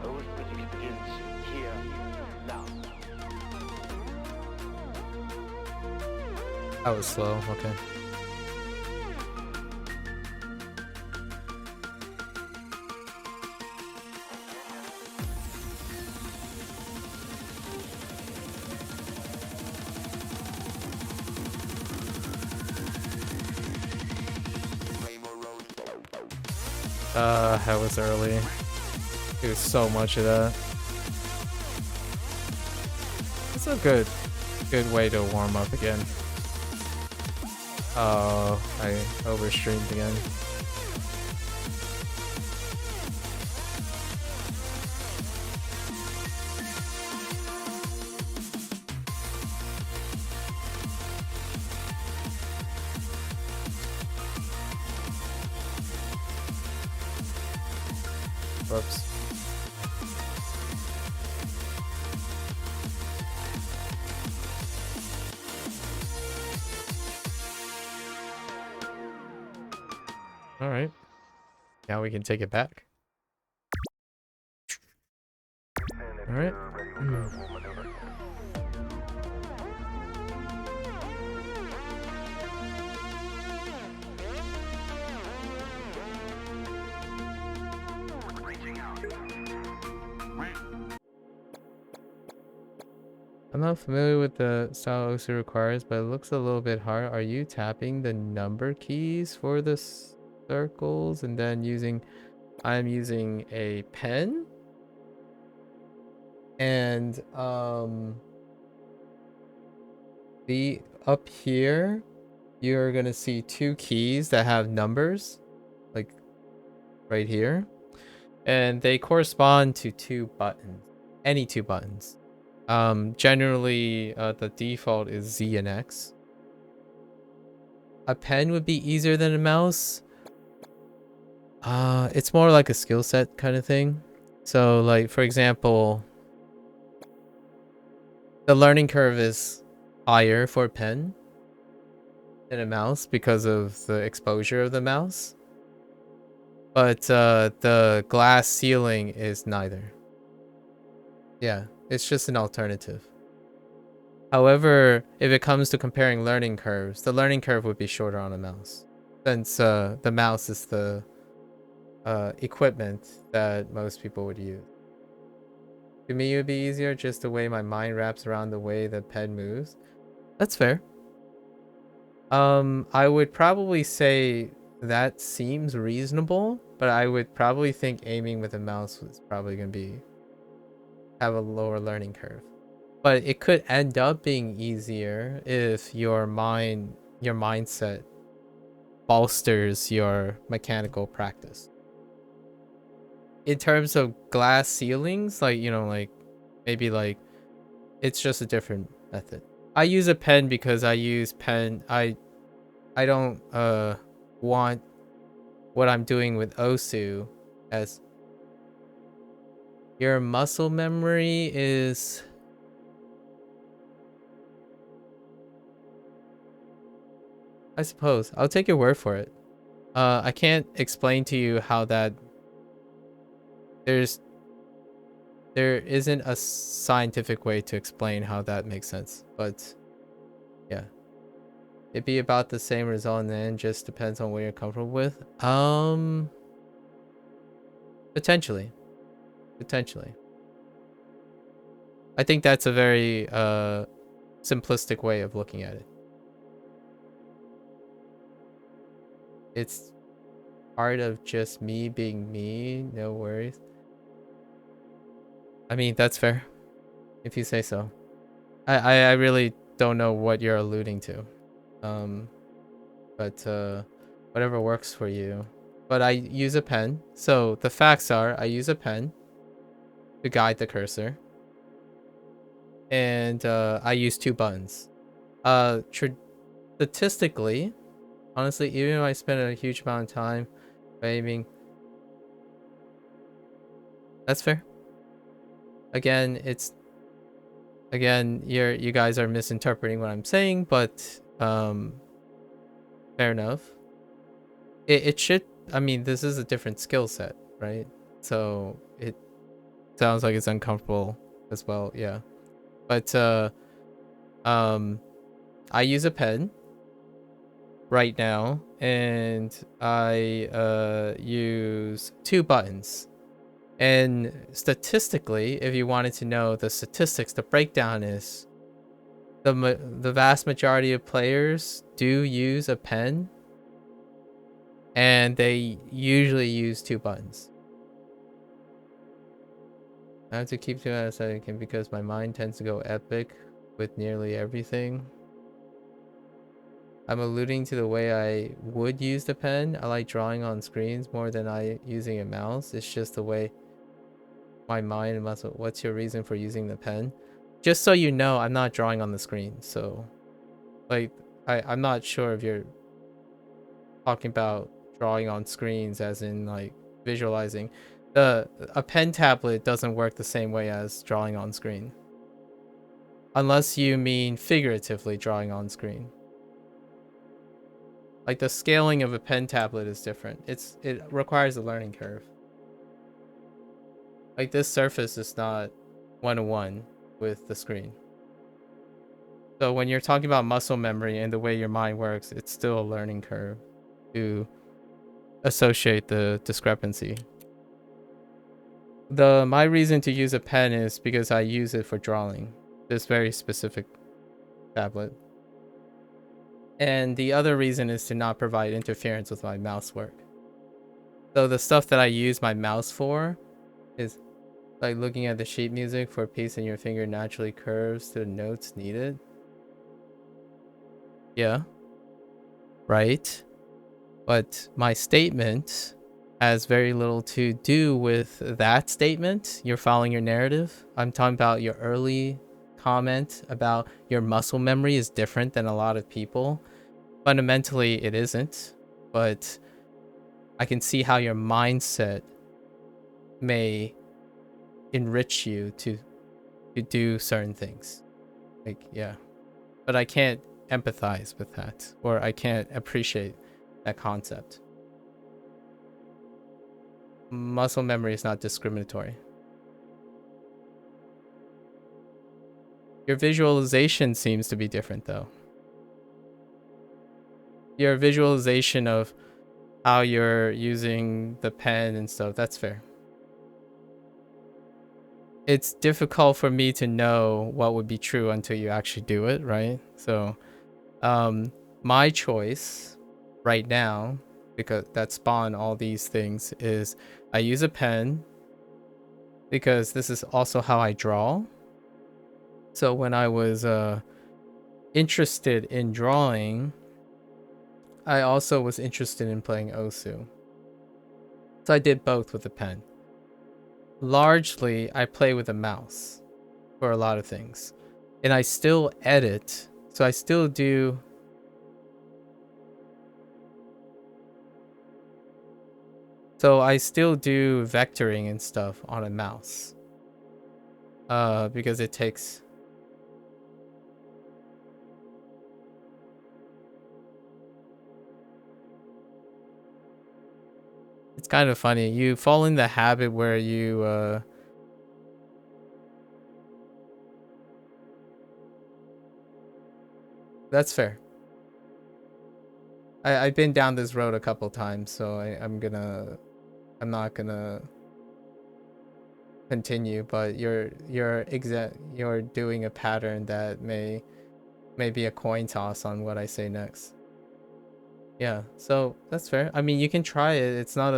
arithmetic begins here, now. That was slow. Okay. That was early. Do so much of that. It's a good way to warm up again. Oh, I overstreamed again. Whoops. All right. Now we can take it back. And if All right. you're ready, we'll maneuver. Reaching out. I'm not familiar with the style Osu requires, but it looks a little bit hard. Are you tapping the number keys for the circles and then I'm using a pen? And the up here you're gonna see two keys that have numbers, like right here, and they correspond to two buttons, any two buttons. Generally the default is Z and X. A pen would be easier than a mouse. It's more like a skill set kind of thing. So like, for example, the learning curve is higher for a pen than a mouse because of the exposure of the mouse. But the glass ceiling is neither. Yeah, it's just an alternative. However, if it comes to comparing learning curves, the learning curve would be shorter on a mouse, since the mouse is the equipment that most people would use. To me, it would be easier just the way my mind wraps around the way the pen moves. That's fair. I would probably say that seems reasonable, but I would probably think aiming with a mouse was probably going to have a lower learning curve. But it could end up being easier if your mindset bolsters your mechanical practice. In terms of glass ceilings, like, like maybe like it's just a different method. I use a pen because I use pen. I don't want what I'm doing with Osu as your muscle memory is. I suppose I'll take your word for it. I can't explain to you how that there isn't a scientific way to explain how that makes sense, but yeah, it'd be about the same result in the end, just depends on what you're comfortable with. Potentially. I think that's a very simplistic way of looking at it. It's part of just me being me, no worries. I mean, that's fair, if you say so. I really don't know what you're alluding to. But whatever works for you. But I use a pen. So the facts are, I use a pen to guide the cursor. And I use two buttons. Statistically, honestly, even if I spend a huge amount of time aiming, that's fair. Again, you guys are misinterpreting what I'm saying, but fair enough. It should I mean, this is a different skill set, right? So it sounds like it's uncomfortable as well. Yeah. But I use a pen right now, and I use 2 buttons. And statistically, if you wanted to know the statistics, the breakdown is the vast majority of players do use a pen, and they usually use 2 buttons. I have to keep 2 out of sight because my mind tends to go epic with nearly everything. I'm alluding to the way I would use the pen. I like drawing on screens more than I using a mouse. It's just the way my mind and muscle. What's your reason for using the pen? Just so you know, I'm not drawing on the screen. So, like, I'm not sure if you're talking about drawing on screens as in like visualizing. A pen tablet doesn't work the same way as drawing on screen. Unless you mean figuratively drawing on screen. Like the scaling of a pen tablet is different. It requires a learning curve. Like this surface is not 1-to-1 with the screen. So when you're talking about muscle memory and the way your mind works, it's still a learning curve to associate the discrepancy. My reason to use a pen is because I use it for drawing. This very specific tablet. And the other reason is to not provide interference with my mouse work. So the stuff that I use my mouse for is like looking at the sheet music for a piece and your finger naturally curves to the notes needed. Yeah. Right. But my statement has very little to do with that statement. You're following your narrative. I'm talking about your early comment about your muscle memory is different than a lot of people. Fundamentally, it isn't, but I can see how your mindset may enrich you to do certain things. Like, yeah. But I can't empathize with that, or I can't appreciate that concept. Muscle memory is not discriminatory. Your visualization seems to be different, though. Your visualization of how you're using the pen and stuff, that's fair. It's difficult for me to know what would be true until you actually do it, right? So, my choice right now, because that spawned all these things, is I use a pen because this is also how I draw. So when I was interested in drawing, I also was interested in playing Osu. So I did both with a pen. Largely, I play with a mouse for a lot of things. And I still edit. So I still do... So I still do vectoring and stuff on a mouse. Because it takes... It's kind of funny. You fall in the habit where you... That's fair. I've been down this road a couple times, so I'm not gonna continue, but you're doing a pattern that may be a coin toss on what I say next. Yeah, so that's fair. I mean, you can try it. It's not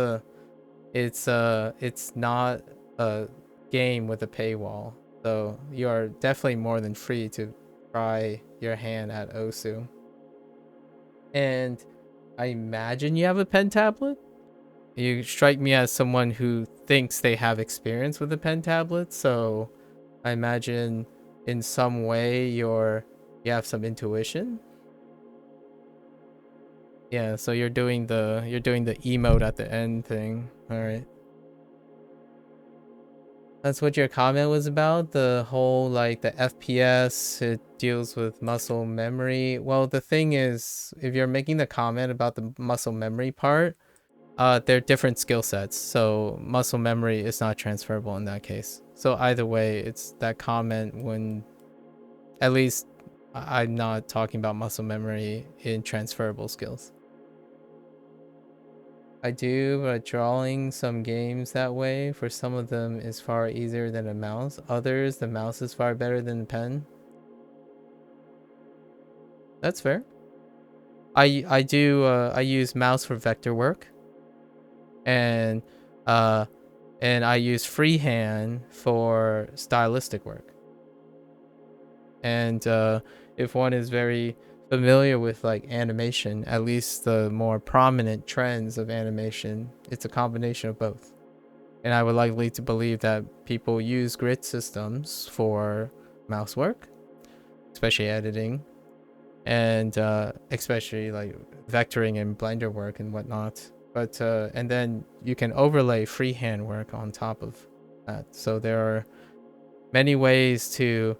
a game with a paywall. So you are definitely more than free to try your hand at Osu. And I imagine you have a pen tablet? You strike me as someone who thinks they have experience with a pen tablet, so I imagine in some way you have some intuition. Yeah, so you're doing the emote at the end thing. All right. That's what your comment was about? The whole, like, the FPS, it deals with muscle memory. Well, the thing is, if you're making the comment about the muscle memory part, they're different skill sets, so muscle memory is not transferable in that case. So either way, it's that comment when, at least I'm not talking about muscle memory in transferable skills. I do, but drawing some games that way, for some of them, is far easier than a mouse. Others, the mouse is far better than the pen. That's fair. I use mouse for vector work, and I use freehand for stylistic work. And if one is very familiar with like animation, at least the more prominent trends of animation, it's a combination of both. And I would likely to believe that people use grid systems for mouse work, especially editing, and especially like vectoring and Blender work and whatnot. But and then you can overlay freehand work on top of that. So there are many ways to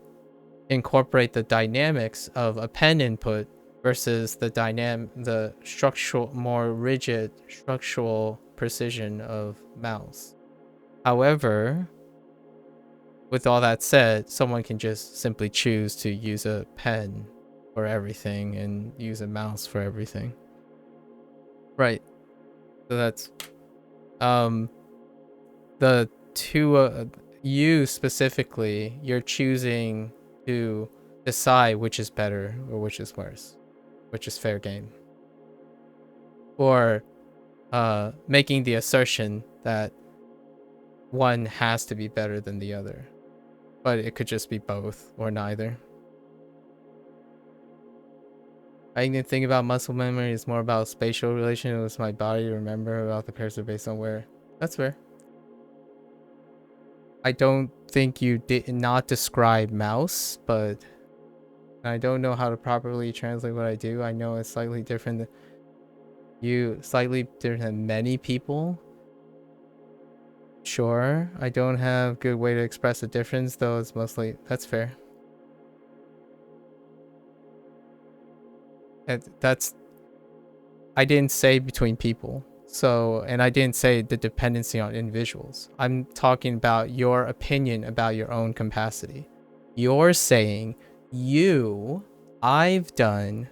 incorporate the dynamics of a pen input versus the structural, more rigid structural precision of mouse. However, with all that said, someone can just simply choose to use a pen for everything and use a mouse for everything. Right. So that's the two you specifically, you're choosing to decide which is better or which is worse, which is fair game. Or making the assertion that one has to be better than the other, but it could just be both or neither. I think the thing about muscle memory is more about spatial relation with my body to remember about the cursor based on where. That's fair. I don't think you did not describe mouse, but I don't know how to properly translate what I do. I know it's slightly different than you, slightly different than many people. Sure, I don't have good way to express the difference, though it's mostly, that's fair. That's, I didn't say between people. So, and I didn't say the dependency on individuals. I'm talking about your opinion about your own capacity. You're saying I've done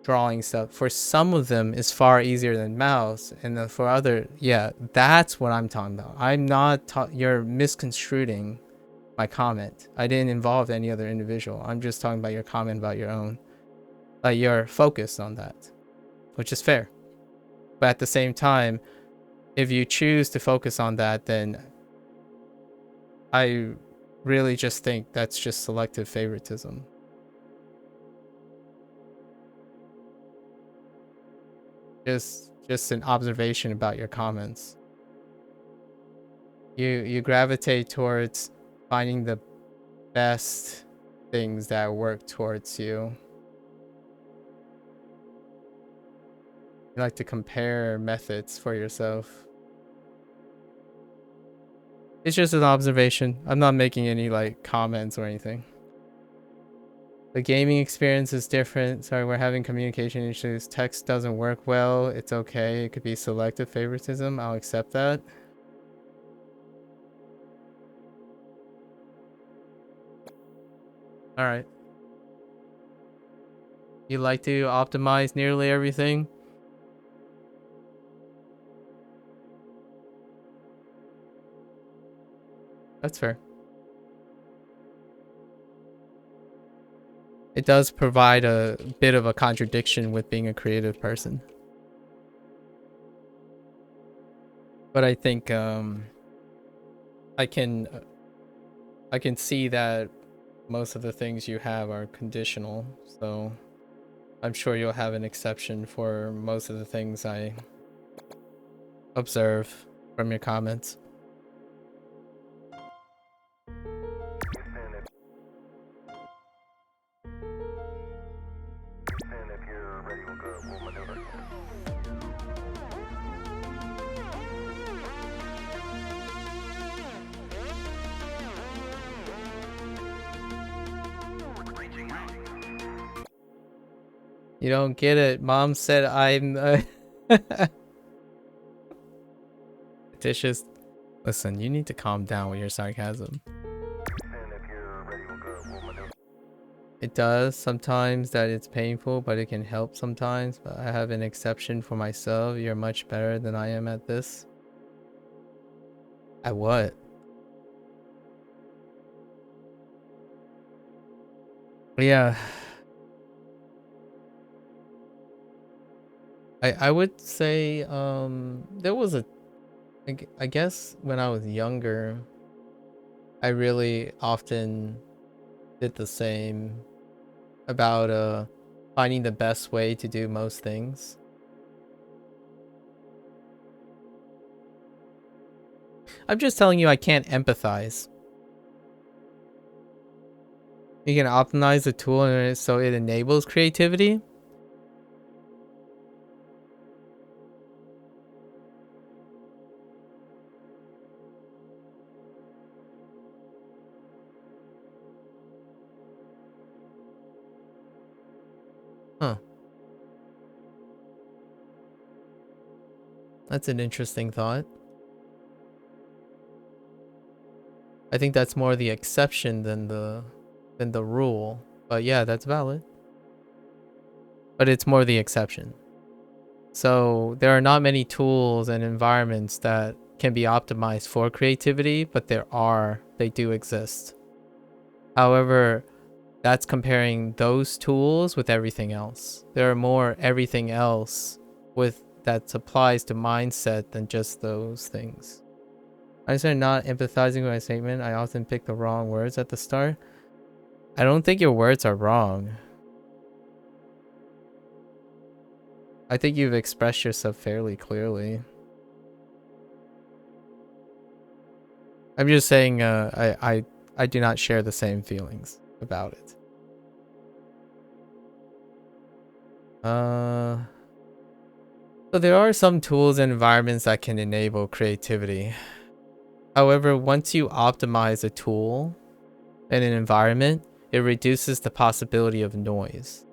drawing stuff. For some of them is far easier than mouse, and then for other, yeah, that's what I'm talking about. I'm not, you're misconstruing my comment. I didn't involve any other individual. I'm just talking about your comment about your own. Like, you're focused on that, which is fair. But at the same time, if you choose to focus on that, then I really just think that's just selective favoritism. Just an observation about your comments. You gravitate towards finding the best things that work towards you. You like to compare methods for yourself. It's just an observation. I'm not making any like comments or anything. The gaming experience is different. Sorry, we're having communication issues. Text doesn't work well. It's okay. It could be selective favoritism. I'll accept that. All right. You like to optimize nearly everything? That's fair. It does provide a bit of a contradiction with being a creative person. But I think I can see that most of the things you have are conditional, so I'm sure you'll have an exception for most of the things I observe from your comments. And if you're ready, we'll maneuver. Reaching out. You don't get it. Mom said I'm Tisha's, listen, you need to calm down with your sarcasm. And if you're ready, we'll maneuver. It does sometimes that it's painful, but it can help sometimes. But I have an exception for myself. You're much better than I am at this. At what? Yeah. I would say there was I guess when I was younger, I really often did the same about finding the best way to do most things. I'm just telling you I can't empathize. You can optimize the tool so it enables creativity. Huh. That's an interesting thought. I think that's more the exception than the rule. But yeah, that's valid. But it's more the exception. So there are not many tools and environments that can be optimized for creativity, but they do exist. However, that's comparing those tools with everything else. There are more everything else that applies to mindset than just those things. I said not empathizing with my statement. I often pick the wrong words at the start. I don't think your words are wrong. I think you've expressed yourself fairly clearly. I'm just saying I do not share the same feelings about it. So there are some tools and environments that can enable creativity. However, once you optimize a tool and an environment, it reduces the possibility of noise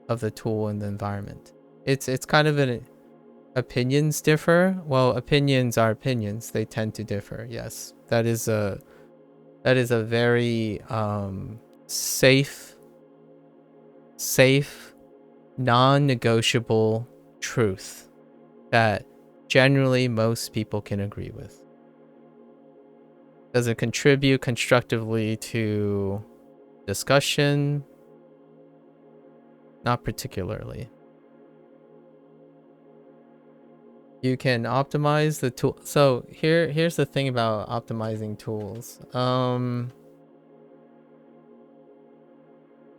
of the tool and the environment. It's kind of an opinions differ. Well, opinions are opinions. They tend to differ. Yes. That is a very safe, non-negotiable truth that generally most people can agree with. Does it contribute constructively to discussion? Not particularly. You can optimize the tool. So here's the thing about optimizing tools.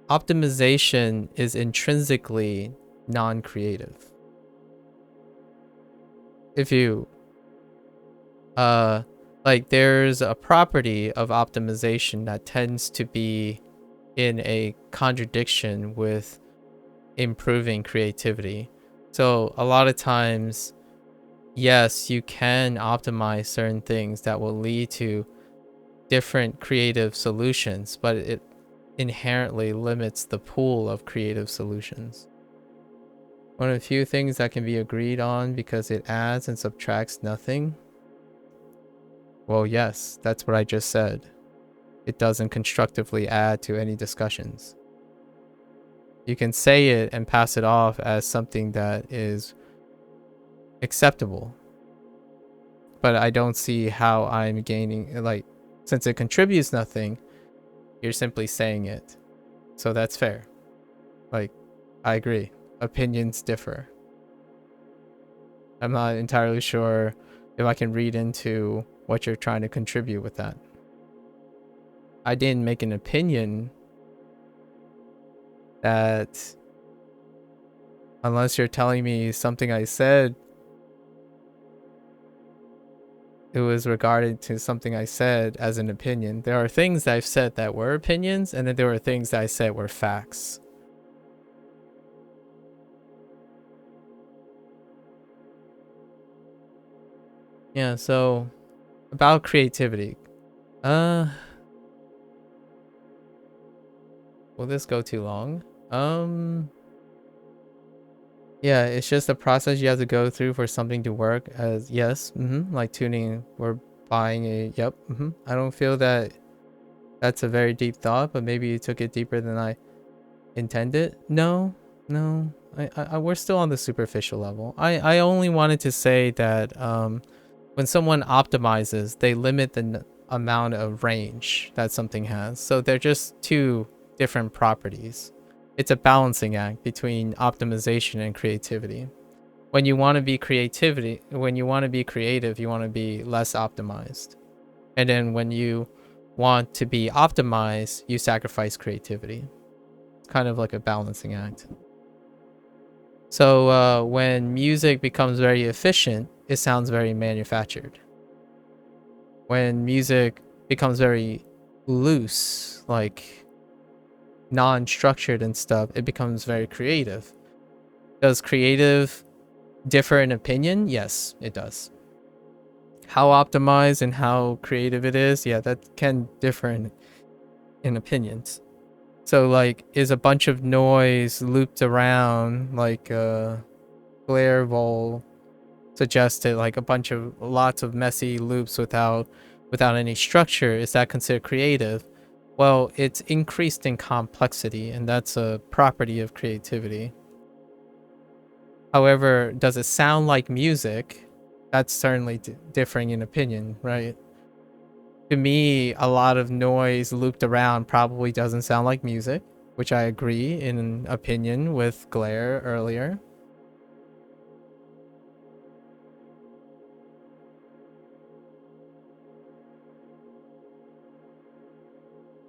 Optimization is intrinsically non-creative. If you like, there's a property of optimization that tends to be in a contradiction with improving creativity. So a lot of times, yes, you can optimize certain things that will lead to different creative solutions, but it inherently limits the pool of creative solutions. One of the few things that can be agreed on because it adds and subtracts nothing. Well, yes, that's what I just said. It doesn't constructively add to any discussions. You can say it and pass it off as something that is acceptable. But I don't see how I'm gaining, like, since it contributes nothing, you're simply saying it. So that's fair. Like, I agree. Opinions differ. I'm not entirely sure if I can read into what you're trying to contribute with that. I didn't make an opinion that, unless you're telling me something I said, it was regarded to something I said as an opinion. There are things that I've said that were opinions, and then there were things that I said were facts. Yeah, so about creativity. Will this go too long? Yeah, it's just a process you have to go through for something to work. As yes, like tuning or buying a. Yep. I don't feel that that's a very deep thought, but maybe you took it deeper than I intended. No, no. We're still on the superficial level. I only wanted to say that when someone optimizes, they limit the amount of range that something has. So they're just two different properties. It's a balancing act between optimization and creativity. When you want to be when you want to be creative, you want to be less optimized. And then when you want to be optimized, you sacrifice creativity. It's kind of like a balancing act. So when music becomes very efficient, it sounds very manufactured. When music becomes very loose, like non-structured and stuff, it becomes very creative. Does creative differ in opinion? Yes, it does. How optimized and how creative it is, yeah, that can differ in opinions. So like, is a bunch of noise looped around like Blair Vol suggested, like a bunch of lots of messy loops without any structure, is that considered creative? Well, it's increased in complexity, and that's a property of creativity. However, does it sound like music? That's certainly differing in opinion, right? To me, a lot of noise looped around probably doesn't sound like music, which I agree in opinion with Glare earlier.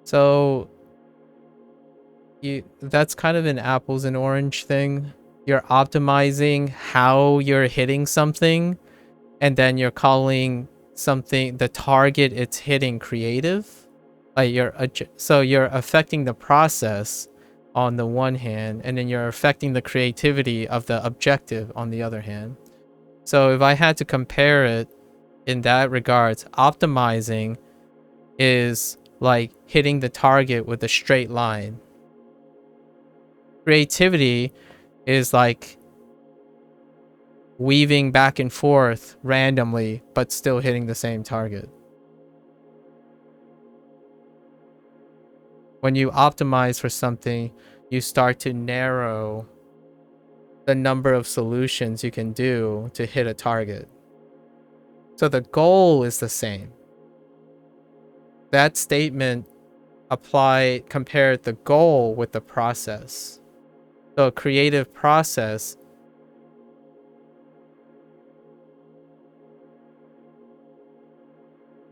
So that's kind of an apples and orange thing. You're optimizing how you're hitting something, and then you're calling something the target it's hitting creative. Like so you're affecting the process on the one hand, and then you're affecting the creativity of the objective on the other hand. So if I had to compare it in that regards, optimizing is like hitting the target with a straight line. Creativity is like weaving back and forth randomly, but still hitting the same target. When you optimize for something, you start to narrow the number of solutions you can do to hit a target. So the goal is the same. That statement compared the goal with the process. So a creative process,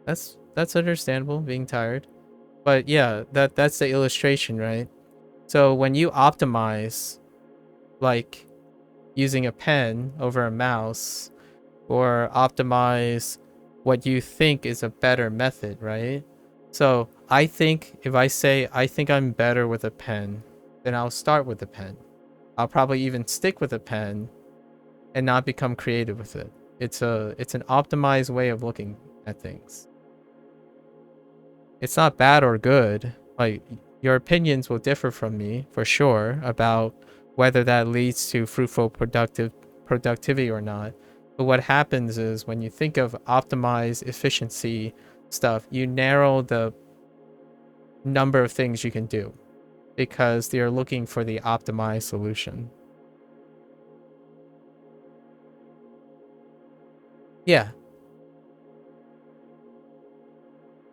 that's understandable, being tired. But yeah, that's the illustration, right? So when you optimize, like using a pen over a mouse, or optimize what you think is a better method, right? So I think if I say I think I'm better with a pen, then I'll start with the pen. I'll probably even stick with a pen and not become creative with it. It's an optimized way of looking at things. It's not bad or good. Like, your opinions will differ from me for sure about whether that leads to fruitful productivity or not. But what happens is when you think of optimized efficiency stuff, you narrow the number of things you can do because they're looking for the optimized solution. Yeah.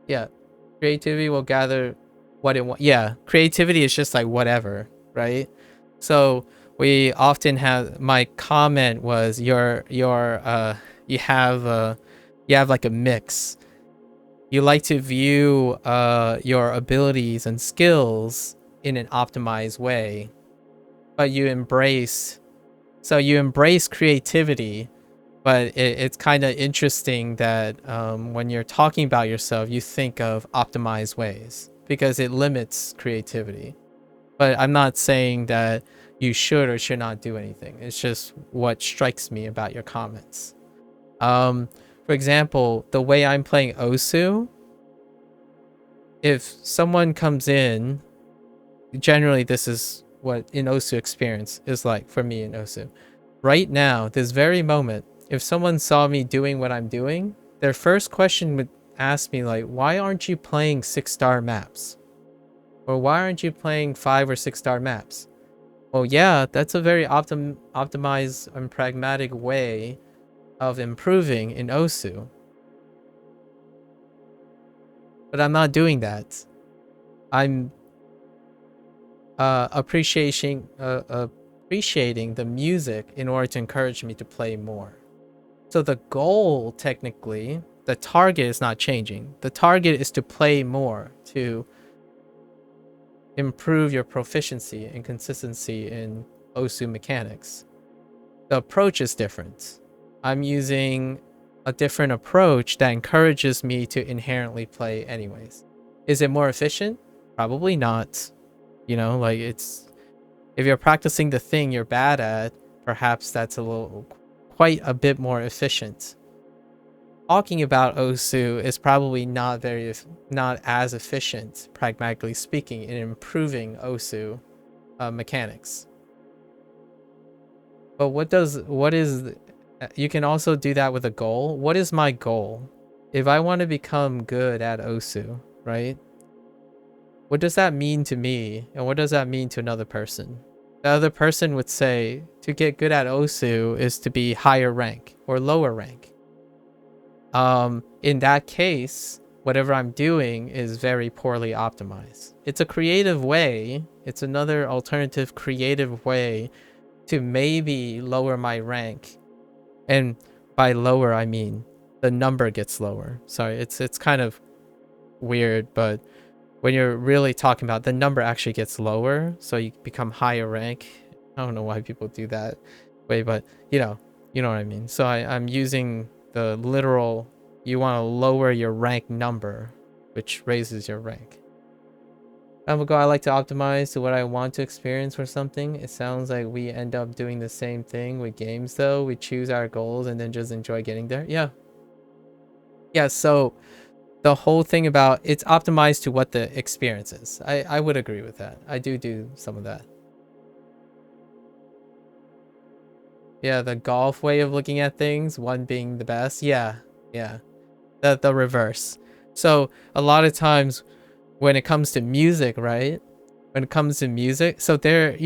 Yeah. Creativity will gather what it wants. Yeah. Creativity is just like whatever, right? So we often have, my comment was you have like a mix. You like to view your abilities and skills in an optimized way, but you embrace creativity. But it's kind of interesting that when you're talking about yourself, you think of optimized ways because it limits creativity. But I'm not saying that you should or should not do anything. It's just what strikes me about your comments. Um, for example, the way I'm playing Osu, if someone comes in, generally this is what in Osu experience is like for me in Osu. Right now, this very moment, if someone saw me doing what I'm doing, their first question would ask me like, why aren't you playing 6-star maps? Or why aren't you playing 5 or 6-star maps? Well, yeah, that's a very optimized and pragmatic way of improving in OSU. But I'm not doing that. I'm appreciating the music in order to encourage me to play more. So the goal, technically, the target is not changing. The target is to play more, to improve your proficiency and consistency in OSU mechanics. The approach is different. I'm using a different approach that encourages me to inherently play anyways. Is it more efficient? Probably not. You know, like it's, if you're practicing the thing you're bad at, perhaps that's quite a bit more efficient. Talking about OSU is probably not as efficient, pragmatically speaking, in improving OSU mechanics. But you can also do that with a goal. What is my goal? If I want to become good at OSU, right? What does that mean to me? And what does that mean to another person? The other person would say to get good at OSU is to be higher rank or lower rank. In that case, whatever I'm doing is very poorly optimized. It's a creative way. It's another alternative creative way to maybe lower my rank. And by lower, I mean the number gets lower. Sorry, it's kind of weird, but when you're really talking about, the number actually gets lower, so you become higher rank. I don't know why people do that way, but you know what I mean. So I'm using the literal, you want to lower your rank number, which raises your rank. I like to optimize to what I want to experience for something. It sounds like we end up doing the same thing with games though. We choose our goals and then just enjoy getting there. Yeah, so the whole thing about it's optimized to what the experience is. I would agree with that. I do some of that. Yeah, the golf way of looking at things, one being the best. Yeah. The reverse. So a lot of times when it comes to music, right? When it comes to music, so there,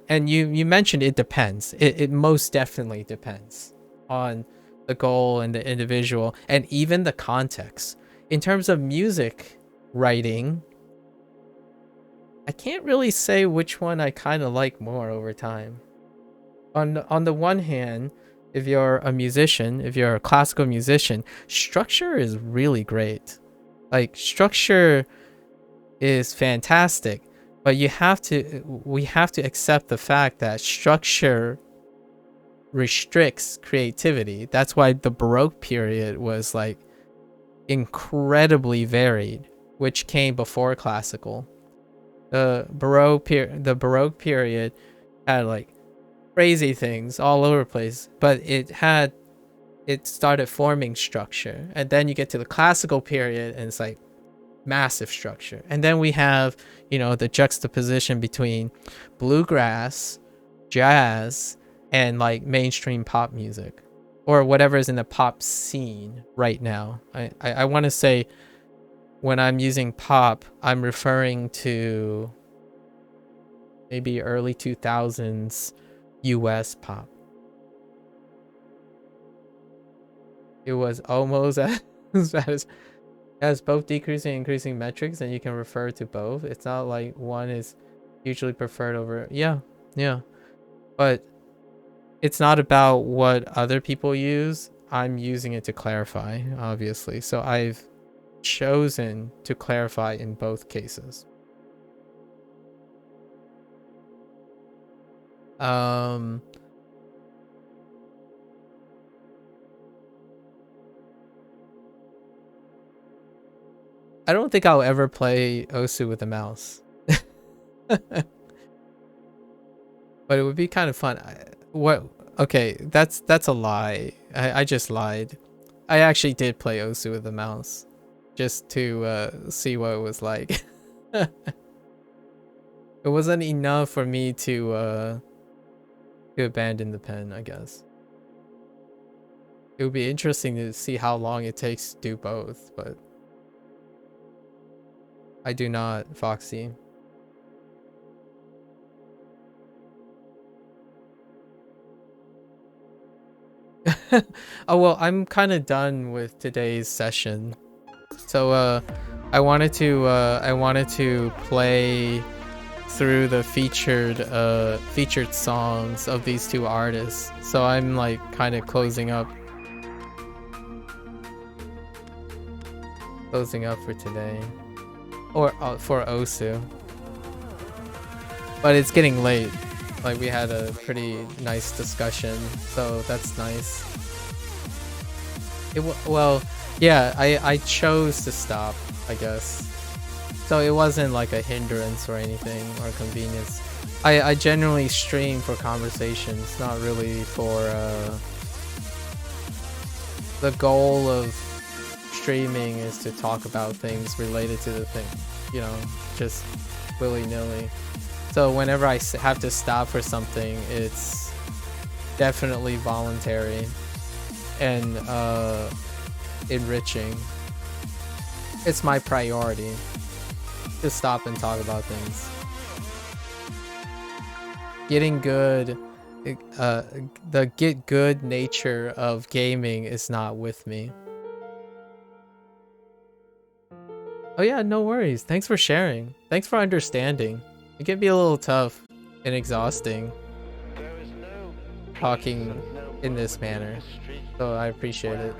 and you mentioned it depends. It most definitely depends on the goal and the individual and even the context. In terms of music writing, I can't really say which one I kind of like more over time. On the one hand, if you're a musician, if you're a classical musician, structure is really great. Like structure is fantastic, but we have to accept the fact that structure restricts creativity. That's why the Baroque period was like incredibly varied, which came before classical. The Baroque period had like crazy things all over the place, but it started forming structure. And then you get to the classical period and it's like massive structure. And then we have, the juxtaposition between bluegrass, jazz, and like mainstream pop music or whatever is in the pop scene right now. I want to say when I'm using pop, I'm referring to maybe early 2000s US pop. It was almost as bad as both decreasing and increasing metrics, and you can refer to both. It's not like one is usually preferred over. Yeah. But it's not about what other people use. I'm using it to clarify, obviously. So I've chosen to clarify in both cases. I don't think I'll ever play Osu with a mouse. But it would be kind of fun. Okay, that's a lie. I just lied. I actually did play Osu with a mouse just to see what it was like. It wasn't enough for me to to abandon the pen, I guess. It would be interesting to see how long it takes to do both, but I do not, Foxy. Oh well, I'm kind of done with today's session. So I wanted to play through the featured songs of these two artists. So I'm like kind of closing up for today, or for Osu. But it's getting late. Like, we had a pretty nice discussion, so that's nice. Well, yeah, I chose to stop, I guess. So it wasn't like a hindrance or anything, or convenience. I generally stream for conversations, not really for the goal of streaming is to talk about things related to the thing, you know, just willy-nilly. So whenever I have to stop for something, it's definitely voluntary and enriching. It's my priority to stop and talk about things. Getting good, the get good nature of gaming is not with me. Oh yeah, no worries. Thanks for sharing. Thanks for understanding. It can be a little tough and exhausting talking in this manner, so I appreciate it.